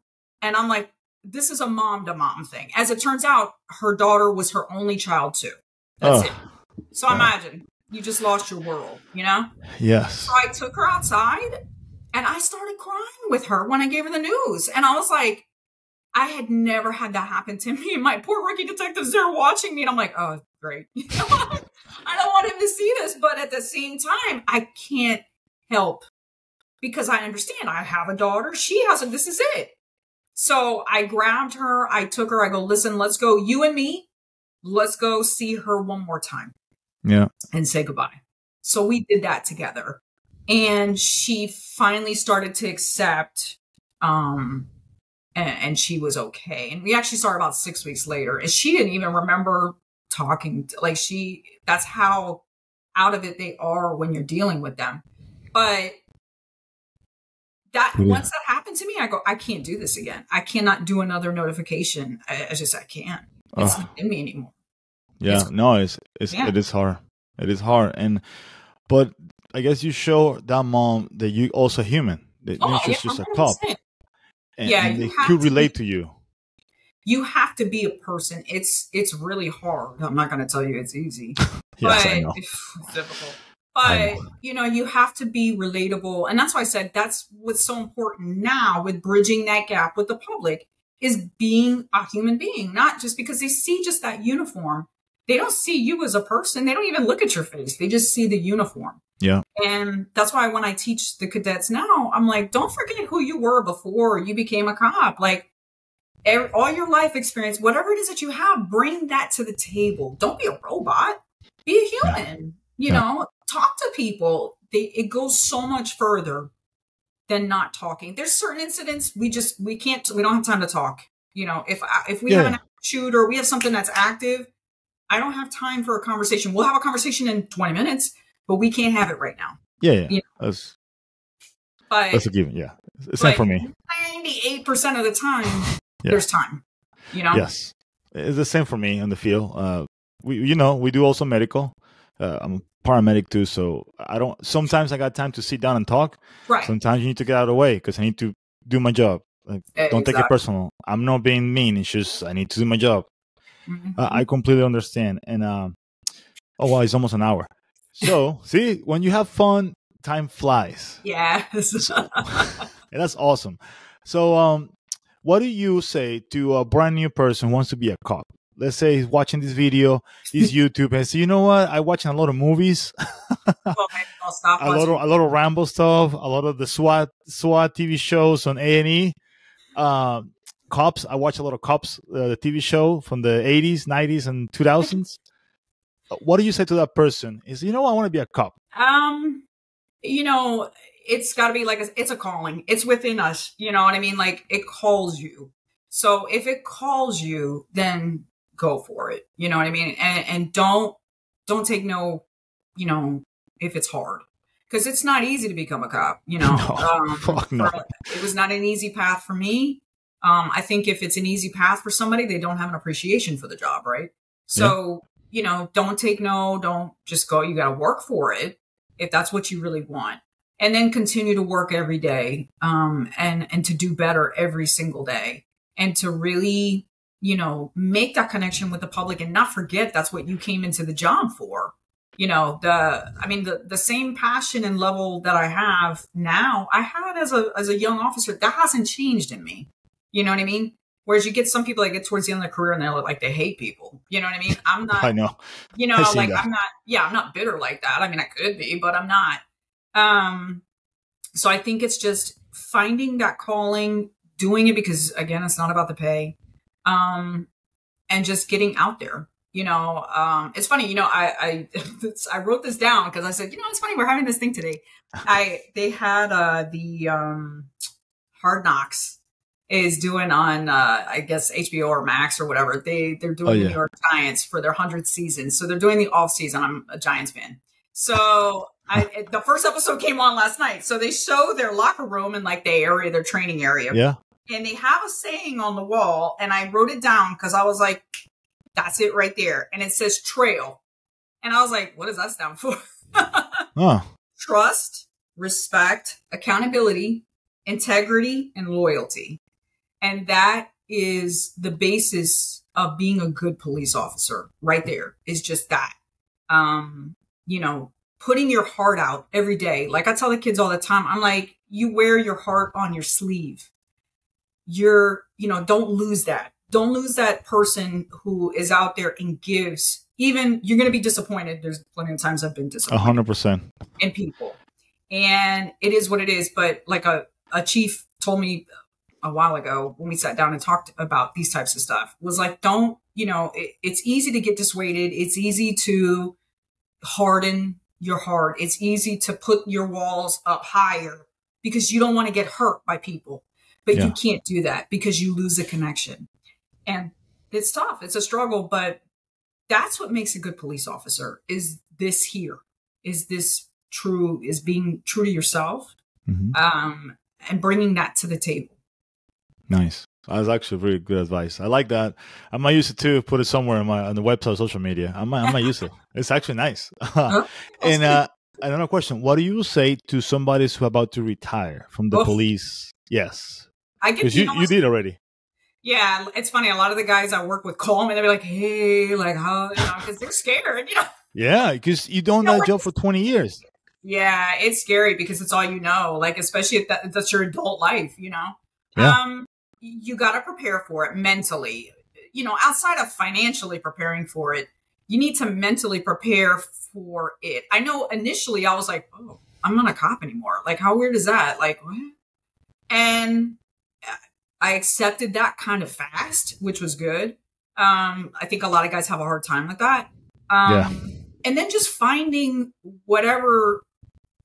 and I'm like, this is a mom to mom thing. As it turns out, her daughter was her only child too. That's it. So imagine you just lost your world, you know? Yes. So I took her outside and I started crying with her when I gave her the news. And I was like, I had never had that happen to me. And my poor rookie detectives, they're watching me and I'm like, oh, great. I don't want him to see this. But at the same time, I can't help because I understand I have a daughter. She hasn't. This is it. So I grabbed her. I took her. I go, listen, let's go. You and me. Let's go see her one more time. Yeah. And say goodbye. So we did that together. And she finally started to accept, and she was okay. And we actually saw her about 6 weeks later. And she didn't even remember talking. That's how out of it they are when you're dealing with them. But once that happened to me, I go, I can't do this again. I cannot do another notification. I can't. It's not in me anymore. Yeah, it is hard. It is hard. But I guess you show that mom that you also human. That you're just a cop. And they could relate to you. You have to be a person. It's really hard. I'm not going to tell you it's easy. Yes, but I know. It's difficult. But, you have to be relatable. And that's why I said that's what's so important now with bridging that gap with the public is being a human being, not just because they see just that uniform. They don't see you as a person. They don't even look at your face. They just see the uniform. Yeah. And that's why when I teach the cadets now, I'm like, don't forget who you were before you became a cop. Like all your life experience, whatever it is that you have, bring that to the table. Don't be a robot. Be a human. You know, talk to people. It goes so much further than not talking. There's certain incidents we don't have time to talk. You know, if we have an shoot or we have something that's active, I don't have time for a conversation. We'll have a conversation in 20 minutes, but we can't have it right now. Yeah. You know? That's a given. Yeah. It's not for me. 98% of the time, there's time. You know? Yes. It's the same for me in the field. We do also medical. I'm a paramedic too, so sometimes I got time to sit down and talk. Right. Sometimes you need to get out of the way because I need to do my job. Don't take it personal. I'm not being mean. It's just I need to do my job. Mm-hmm. I completely understand. And it's almost an hour. So see, when you have fun, time flies. Yes. And that's awesome. So what do you say to a brand new person who wants to be a cop? Let's say he's watching this video, he's YouTube, and say, you know what? I'm watching a lot of movies, I'll stop a lot of Rambo stuff, a lot of the SWAT TV shows on A&E. Cops, I watch a lot of Cops, the TV show from the 80s, 90s, and 2000s. What do you say to that person? Is, I want to be a cop. It's got to be it's a calling. It's within us. You know what I mean? Like it calls you. So if it calls you, then go for it. You know what I mean? And don't take no, if it's hard, because it's not easy to become a cop, No. It was not an easy path for me. I think if it's an easy path for somebody, they don't have an appreciation for the job. Right. So, don't take no, don't just go. You got to work for it if that's what you really want. And then continue to work every day, and to do better every single day. And to really, make that connection with the public and not forget that's what you came into the job for. The same passion and level that I have now, I had as a young officer. That hasn't changed in me. You know what I mean? Whereas you get some people that get towards the end of their career and they're like, they hate people. You know what I mean? I'm not, I know. I'm not bitter like that. I mean, I could be, but I'm not. So I think it's just finding that calling, doing it because, again, it's not about the pay. and just getting out there. It's funny, I wrote this down because I said, it's funny, we're having this thing today. They had the Hard Knocks is doing on I guess HBO or Max or whatever. They're doing the New York Giants for their 100th season. So they're doing the off season. I'm a Giants fan. So the first episode came on last night. So they show their locker room and like their training area. Yeah. And they have a saying on the wall, and I wrote it down because I was like, that's it right there. And it says trail. And I was like, what does that stand for? Trust, respect, accountability, integrity, and loyalty. And that is the basis of being a good police officer right there, is just that. Putting your heart out every day. Like I tell the kids all the time, I'm like, you wear your heart on your sleeve. Don't lose that. Don't lose that person who is out there and gives. Even you're going to be disappointed. There's plenty of times I've been disappointed 100% in people, and it is what it is. But like a chief told me a while ago when we sat down and talked about these types of stuff, was like, don't, it's easy to get dissuaded. It's easy to harden your heart. It's easy to put your walls up higher because you don't want to get hurt by people, but you can't do that because you lose a connection. And it's tough. It's a struggle, but that's what makes a good police officer, is this here, is this true, is being true to yourself, and bringing that to the table. Nice. That was actually really good advice. I like that. I might use it too. Put it somewhere on the website or social media. I might use it. It's actually nice. And another question: what do you say to somebody who's about to retire from the police? Yes, because you did already. Yeah, it's funny. A lot of the guys I work with call me and they're like, "Hey, like how?" Because they're scared. Yeah, because you don't know that job for 20 years. Yeah, it's scary because it's all you know. Like, especially if that's your adult life. Yeah. You got to prepare for it mentally. Outside of financially preparing for it, you need to mentally prepare for it. I know initially I was like, "Oh, I'm not a cop anymore." Like, how weird is that? Like, what? And I accepted that kind of fast, which was good. I think a lot of guys have a hard time with that. And then just finding whatever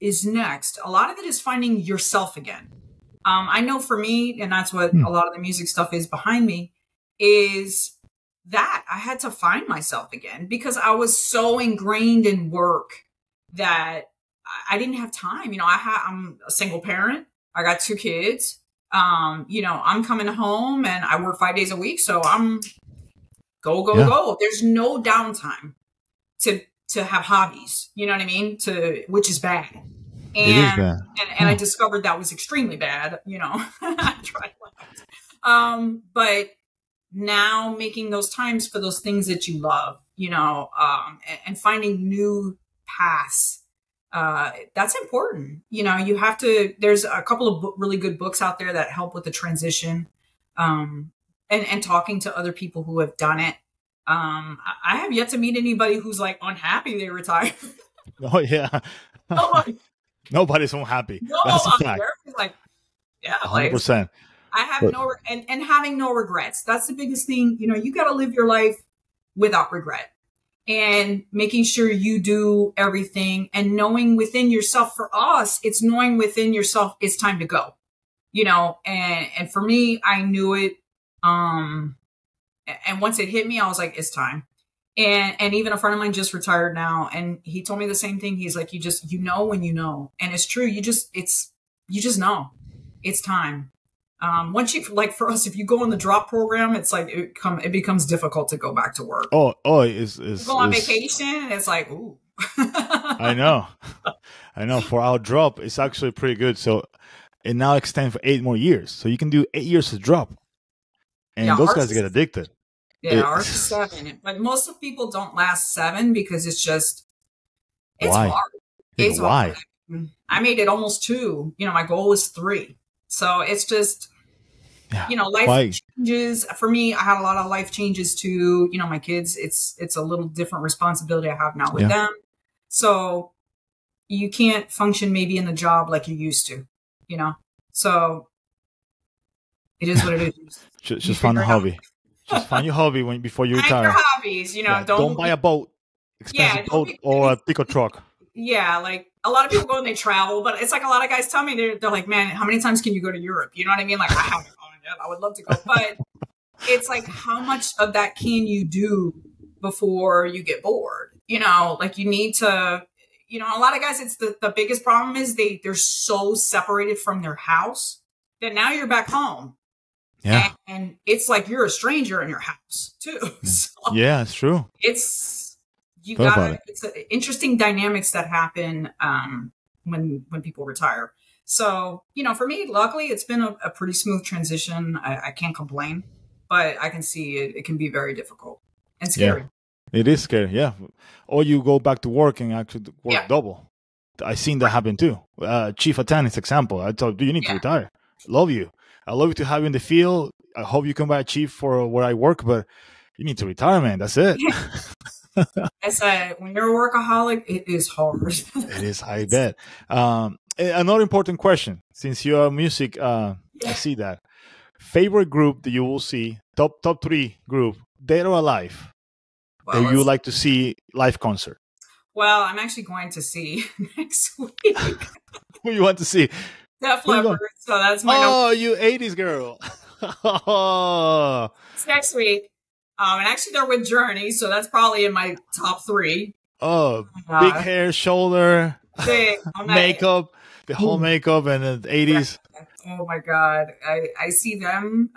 is next. A lot of it is finding yourself again. I know for me, and that's what a lot of the music stuff is behind me, is that I had to find myself again because I was so ingrained in work that I didn't have time. I'm a single parent. I got 2 kids. I'm coming home and I work 5 days a week. So I'm go. There's no downtime to have hobbies. You know what I mean? Which is bad. And, it is bad. And I discovered that was extremely bad. I tried that. But now making those times for those things that you love, and finding new paths. That's important. You have to, there's a couple of really good books out there that help with the transition, and talking to other people who have done it. I have yet to meet anybody who's like unhappy they retired. Oh yeah. Nobody's unhappy. No, that's a fact. Like, yeah, 100%. I have and having no regrets. That's the biggest thing. You got to live your life without regret. And making sure you do everything and knowing within yourself. For us, it's knowing within yourself it's time to go, and for me, I knew it. And once it hit me, I was like, it's time. And even a friend of mine just retired now, and he told me the same thing. He's like, you know when you know. And it's true. You just know it's time. Once you, like for us, if you go on the drop program, it's like it becomes difficult to go back to work. It's go on vacation, and it's like, ooh. I know. For our drop, it's actually pretty good. So it now extends for 8 more years. So you can do 8 years to drop, and those guys get addicted. Yeah, ours is 7, but most of people don't last 7 because it's why? hard. It's why? Hard. I made it almost 2. My goal was 3. So it's just, life changes. For me, I had a lot of life changes too. My kids, it's a little different responsibility I have now with them. So you can't function maybe in the job like you used to, So it is what it is. Just find a hobby. Just find your hobby before you Find your retire. hobbies, Don't buy a boat, expensive boat, or a pickup truck. Yeah, like a lot of people go and they travel, but it's like a lot of guys tell me they're like, man, how many times can you go to Europe? You know what I mean? Like, I haven't gone yet. I would love to go, but it's like, how much of that can you do before you get bored? Like you need to, a lot of guys, it's the biggest problem is they're so separated from their house that now you're back home. Yeah. And it's like you're a stranger in your house too. So yeah, it's true. It's interesting dynamics that happen when people retire. So, for me, luckily, it's been a pretty smooth transition. I can't complain, but I can see it can be very difficult and scary. Yeah, it is scary, yeah. Or you go back to work and actually work double. I've seen that happen too. Chief Atanis example. I told you need to retire. Love you. I love you to have you in the field. I hope you come back, Chief, for where I work, but you need to retire, man. That's it. I said, when you're a workaholic, it is hard. It is, I bet. Another important question, since you are music, I see that. Favorite group that you will see, top 3 group, dead or alive, that you like to see live concert? Well, I'm actually going to see next week. Who you want to see? Def Leppard. So that's my number. You 80s girl. It's next week. And actually, they're with Journey, so that's probably in my top 3. Oh, big hair, shoulder, makeup, the whole makeup, and the 80s. Oh my God, I see them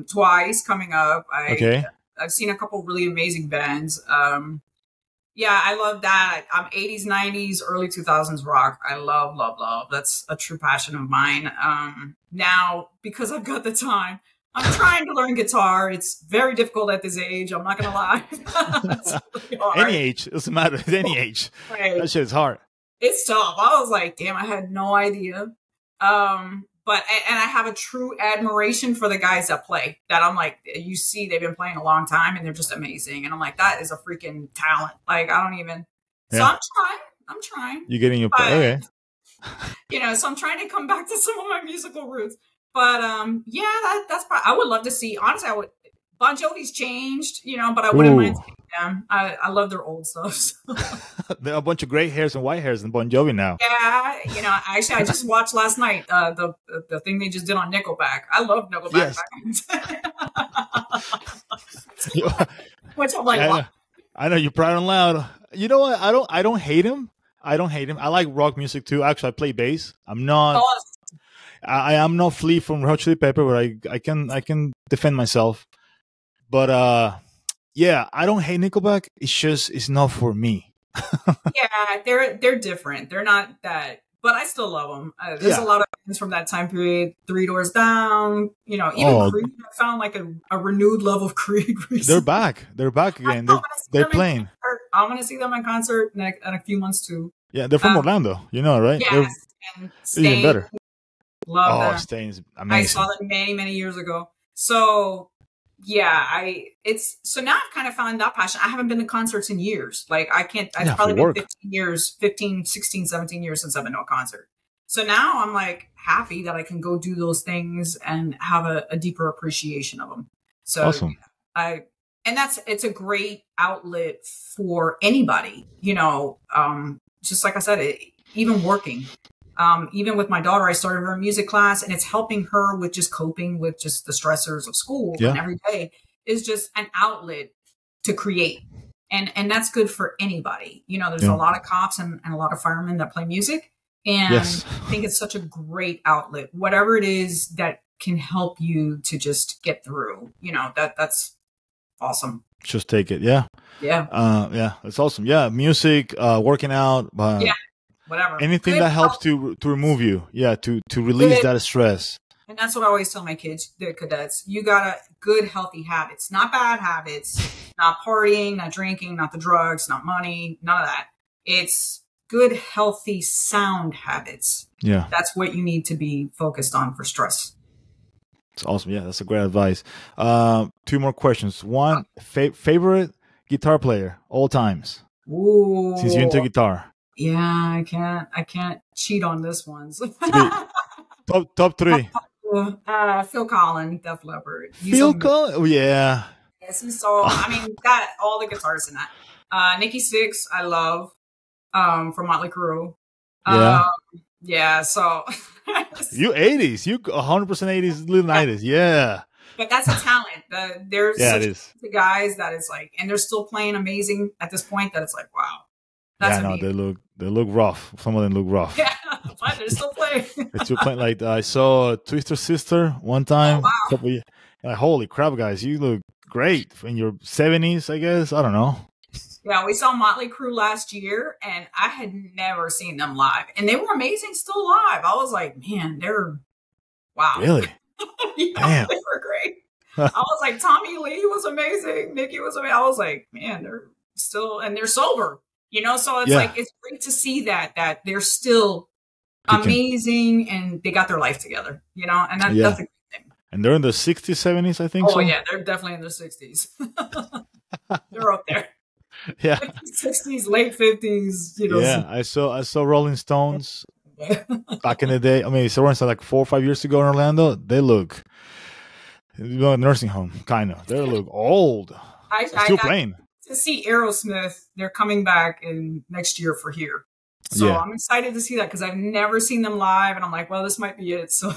twice coming up. I've seen a couple really amazing bands. I love that. I'm 80s, 90s, early 2000s rock. I love. That's a true passion of mine. Now, because I've got the time, I'm trying to learn guitar. It's very difficult at this age. I'm not going to lie. Really any age. It doesn't matter. Any age. Right. That shit is hard. It's tough. I was like, damn, I had no idea. But I have a true admiration for the guys that play. That I'm like, you see, they've been playing a long time and they're just amazing. And I'm like, that is a freaking talent. Like, I don't even. So I'm trying. You're getting your okay. So I'm trying to come back to some of my musical roots. But that's probably, I would love to see. Honestly, I would. Bon Jovi's changed, but I wouldn't mind seeing them. I love their old stuff. So. There are a bunch of gray hairs and white hairs in Bon Jovi now. Yeah, actually, I just watched last night the thing they just did on Nickelback. I love Nickelback. Yes. Which I'm like, wow. I know you're proud and loud. You know what? I don't hate him. I like rock music too. Actually, I play bass. I'm not. I am not Flea from Red Hot Chili Pepper, but I can defend myself. But I don't hate Nickelback. It's not for me. They're different. They're not that, but I still love them. There's a lot of things from that time period. Three Doors Down. Even Creed. I found like a renewed love of Creed recently. They're back. They're back again. They're playing. I'm gonna see them in concert in a few months too. Yeah, they're from Orlando. You know, right? Yes, and even better. Love them. Stain's amazing. I saw them many, many years ago. So so now I've kind of found that passion. I haven't been to concerts in years. Like it's probably been 15, 16, 17 years since I've been to a concert. So now I'm like happy that I can go do those things and have a deeper appreciation of them. So awesome. It's a great outlet for anybody, just like I said, even working. Even with my daughter, I started her music class and it's helping her with just coping with just the stressors of school. And every day is just an outlet to create. And that's good for anybody. There's a lot of cops and a lot of firemen that play music. And I think it's such a great outlet, whatever it is that can help you to just get through, that's awesome. Just take it. Yeah. That's awesome. Yeah. Music, working out. Whatever. Anything that helps to remove you. Yeah. To release that stress. And that's what I always tell my kids, the cadets. You got good, healthy habits, not bad habits, not partying, not drinking, not the drugs, not money, none of that. It's good, healthy, sound habits. Yeah. That's what you need to be focused on for stress. It's awesome. Yeah, that's a great advice. 2 more questions. One, favorite guitar player all times. Ooh. Since you're into guitar. Yeah, I can't cheat on this one. Top 3. Phil Collins, Def Leppard. Phil Collins? Oh, yeah. Yes, so I mean, got all the guitars in that. Nikki Sixx, I love from Motley Crue. Yeah. Yeah, so You 80s. You 100% 80s, little 90s. Yeah. but that's a talent. There's Yeah, it such is. guys that it's like, and they're still playing amazing at this point. That it's like, wow, that's Yeah, no, amazing. they look rough. Some of them look rough. Yeah, but they're still playing. They're still playing. Like I saw Twister Sister one Oh time. wow. Couple years. Like, holy crap, guys! You look great in your 70s. I guess I don't know. Yeah, we saw Motley Crue last year, and I had never seen them live, and they were amazing still live. I was like, man, they're wow. Really? Yeah, they were great. I was like, Tommy Lee was amazing. Nikki was amazing. I was like, man, they're still, and they're sober, so it's like, it's great to see that they're still amazing and they got their life together, and that's a great thing. And they're in the 60s, 70s, I think. Oh, yeah, they're definitely in their 60s. They're up there. Yeah. 60s, late 50s, Yeah, I saw Rolling Stones back in the day. I mean, it's like 4 or 5 years ago in Orlando. They look nursing home, kind of. They look old. Still playing. To see Aerosmith, they're coming back in next year for here. So I'm excited to see that because I've never seen them live, and I'm like, well, this might be it. So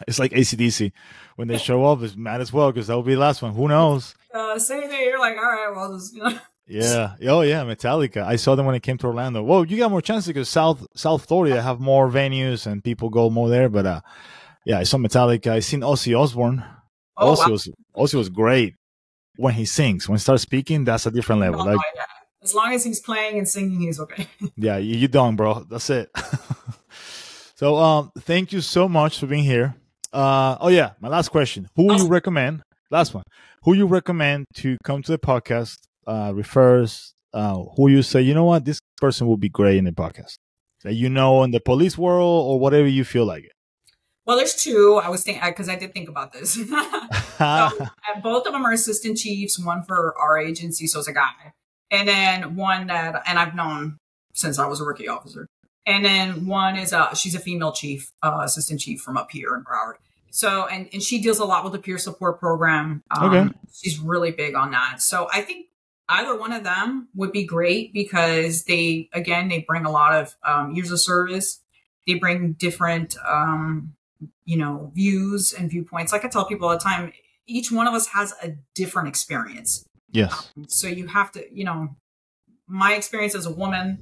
it's like AC/DC. When they show up, it's might as well because that will be the last one. Who knows? Same day, you're like, all right, well, just, Yeah. Oh, yeah. Metallica. I saw them when it came to Orlando. Whoa, you got more chances because South Florida have more venues and people go more there. But yeah, I saw Metallica. I seen Ozzy Osbourne. Oh, Ozzy was great when he sings. When he starts speaking, that's a different level. Yeah. As long as he's playing and singing, he's okay. Yeah, you done, bro. That's it. So thank you so much for being here. Oh yeah, my last question. Who you recommend? Last one. Who you recommend to come to the podcast? Refers who you say, you know what, this person will be great in the podcast. That in the police world or whatever you feel like it. Well, there's two. I was thinking because I did think about this. So, both of them are assistant chiefs. One for our agency, so it's a guy, and then one that, and I've known since I was a rookie officer. And then one is she's a female chief, assistant chief from up here in Broward. So, and she deals a lot with the peer support program. Okay. She's really big on that. So I think either one of them would be great because they bring a lot of years of service. They bring different, views and viewpoints. Like I tell people all the time, each one of us has a different experience. Yes. So you have to, my experience as a woman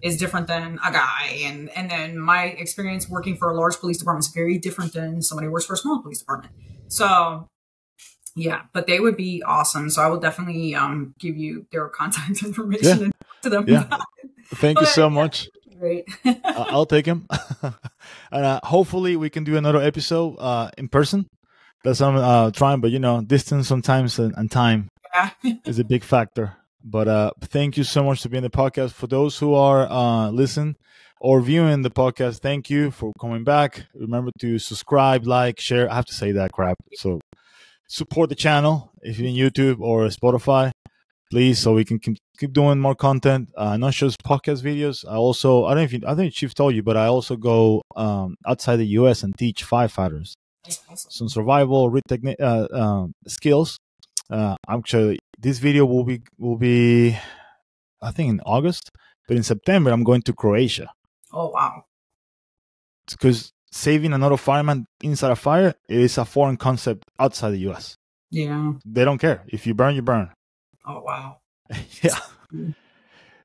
is different than a guy. And then my experience working for a large police department is very different than somebody who works for a small police department. So yeah, but they would be awesome. So I will definitely give you their contact information to them. Yeah. Thank you so much. Great. I'll take him. And hopefully we can do another episode in person. That's what I'm trying, but distance sometimes and time is a big factor. But thank you so much for being the podcast. For those who are listening or viewing the podcast, thank you for coming back. Remember to subscribe, like, share. I have to say that crap. So support the channel if you're in YouTube or Spotify, please, so we can keep doing more content. Not just podcast videos. I think Chief told you, but I also go outside the U.S. and teach firefighters some survival skills. Actually, this video will be, I think, in August, but in September I'm going to Croatia. Oh wow! Because saving another fireman inside a fire is a foreign concept outside the U.S. Yeah, they don't care if you burn, you burn. Oh wow!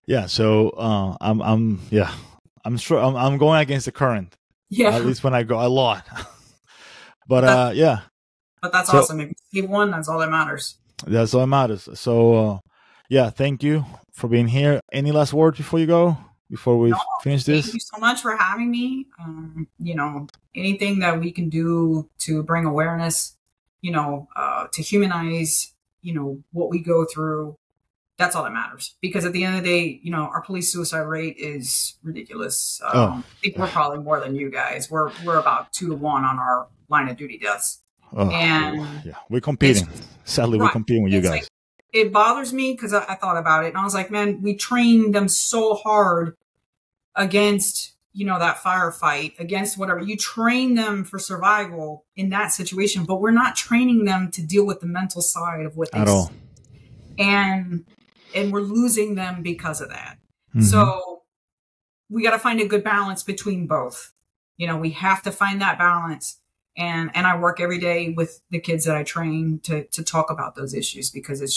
Yeah. So I'm sure I'm going against the current. Yeah, at least when I go a lot. But yeah. But that's awesome. If you won, that's all that matters. That's all that matters. So, yeah, thank you for being here. Any last words before you go? Before we finish this? Thank you so much for having me. Anything that we can do to bring awareness, to humanize, what we go through, that's all that matters. Because at the end of the day, our police suicide rate is ridiculous. I think we're probably more than you guys. We're about 2 to 1 on our line of duty deaths. And yeah, we're competing. Sadly, we're competing with you guys. Like, it bothers me because I thought about it and I was like, man, we train them so hard against that firefight against whatever. You train them for survival in that situation, but we're not training them to deal with the mental side of what they at all. And we're losing them because of that. So we got to find a good balance between both. We have to find that balance. And I work every day with the kids that I train to talk about those issues, because it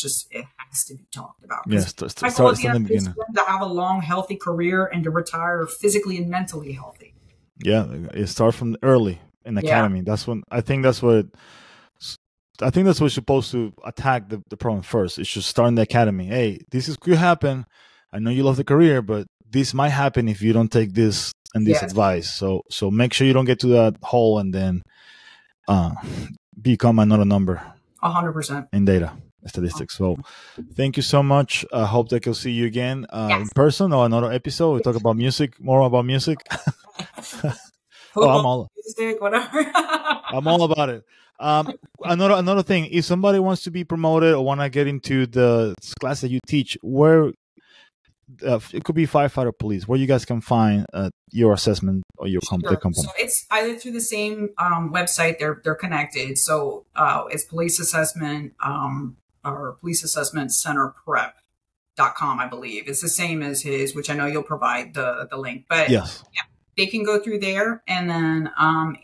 has to be talked about. Yes, start in the beginning. To have a long, healthy career and to retire physically and mentally healthy. Yeah, it starts from early in the academy. That's when I think that's what we're supposed to attack the problem first. It should start in the academy. Hey, could happen. I know you love the career, but this might happen if you don't take this and this advice. So make sure you don't get to that hole and then become another number. 100% in data statistics. So thank you so much. I hope that I can see you again in person or another episode. We talk about music, more about music. I'm all music, whatever. I'm all about it. Another thing, if somebody wants to be promoted or want to get into the class that you teach, where it could be firefighter, police, where you guys can find your assessment or your company. So it's either through the same website. They're connected. So it's police assessment or police assessment center prep.com, I believe. It's the same as his, which I know you'll provide the link. But yes. They can go through there, and then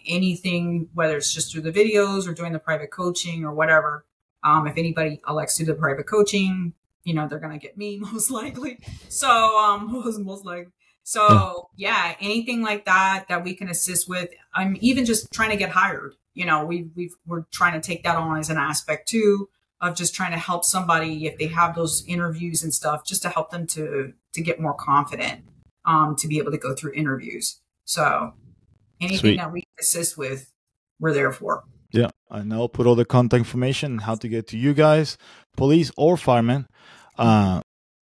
anything, whether it's just through the videos or doing the private coaching or whatever. If anybody elects to do the private coaching, they're going to get me most likely. So, most likely. So anything like that we can assist with. I'm even just trying to get hired. We're trying to take that on as an aspect too, of just trying to help somebody if they have those interviews and stuff, just to help them to get more confident, to be able to go through interviews. So anything that we can assist with, we're there for. Yeah. And I'll put all the contact information, how to get to you guys, police or firemen,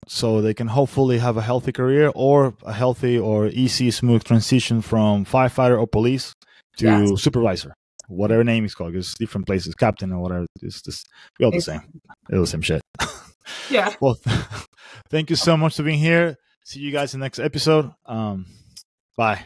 so they can hopefully have a healthy career or a healthy or easy, smooth transition from firefighter or police to supervisor, whatever name is called. There's different places, captain or whatever. It's just, we're all the same. It's the same shit. Yeah. Well, thank you so much for being here. See you guys in the next episode. Bye.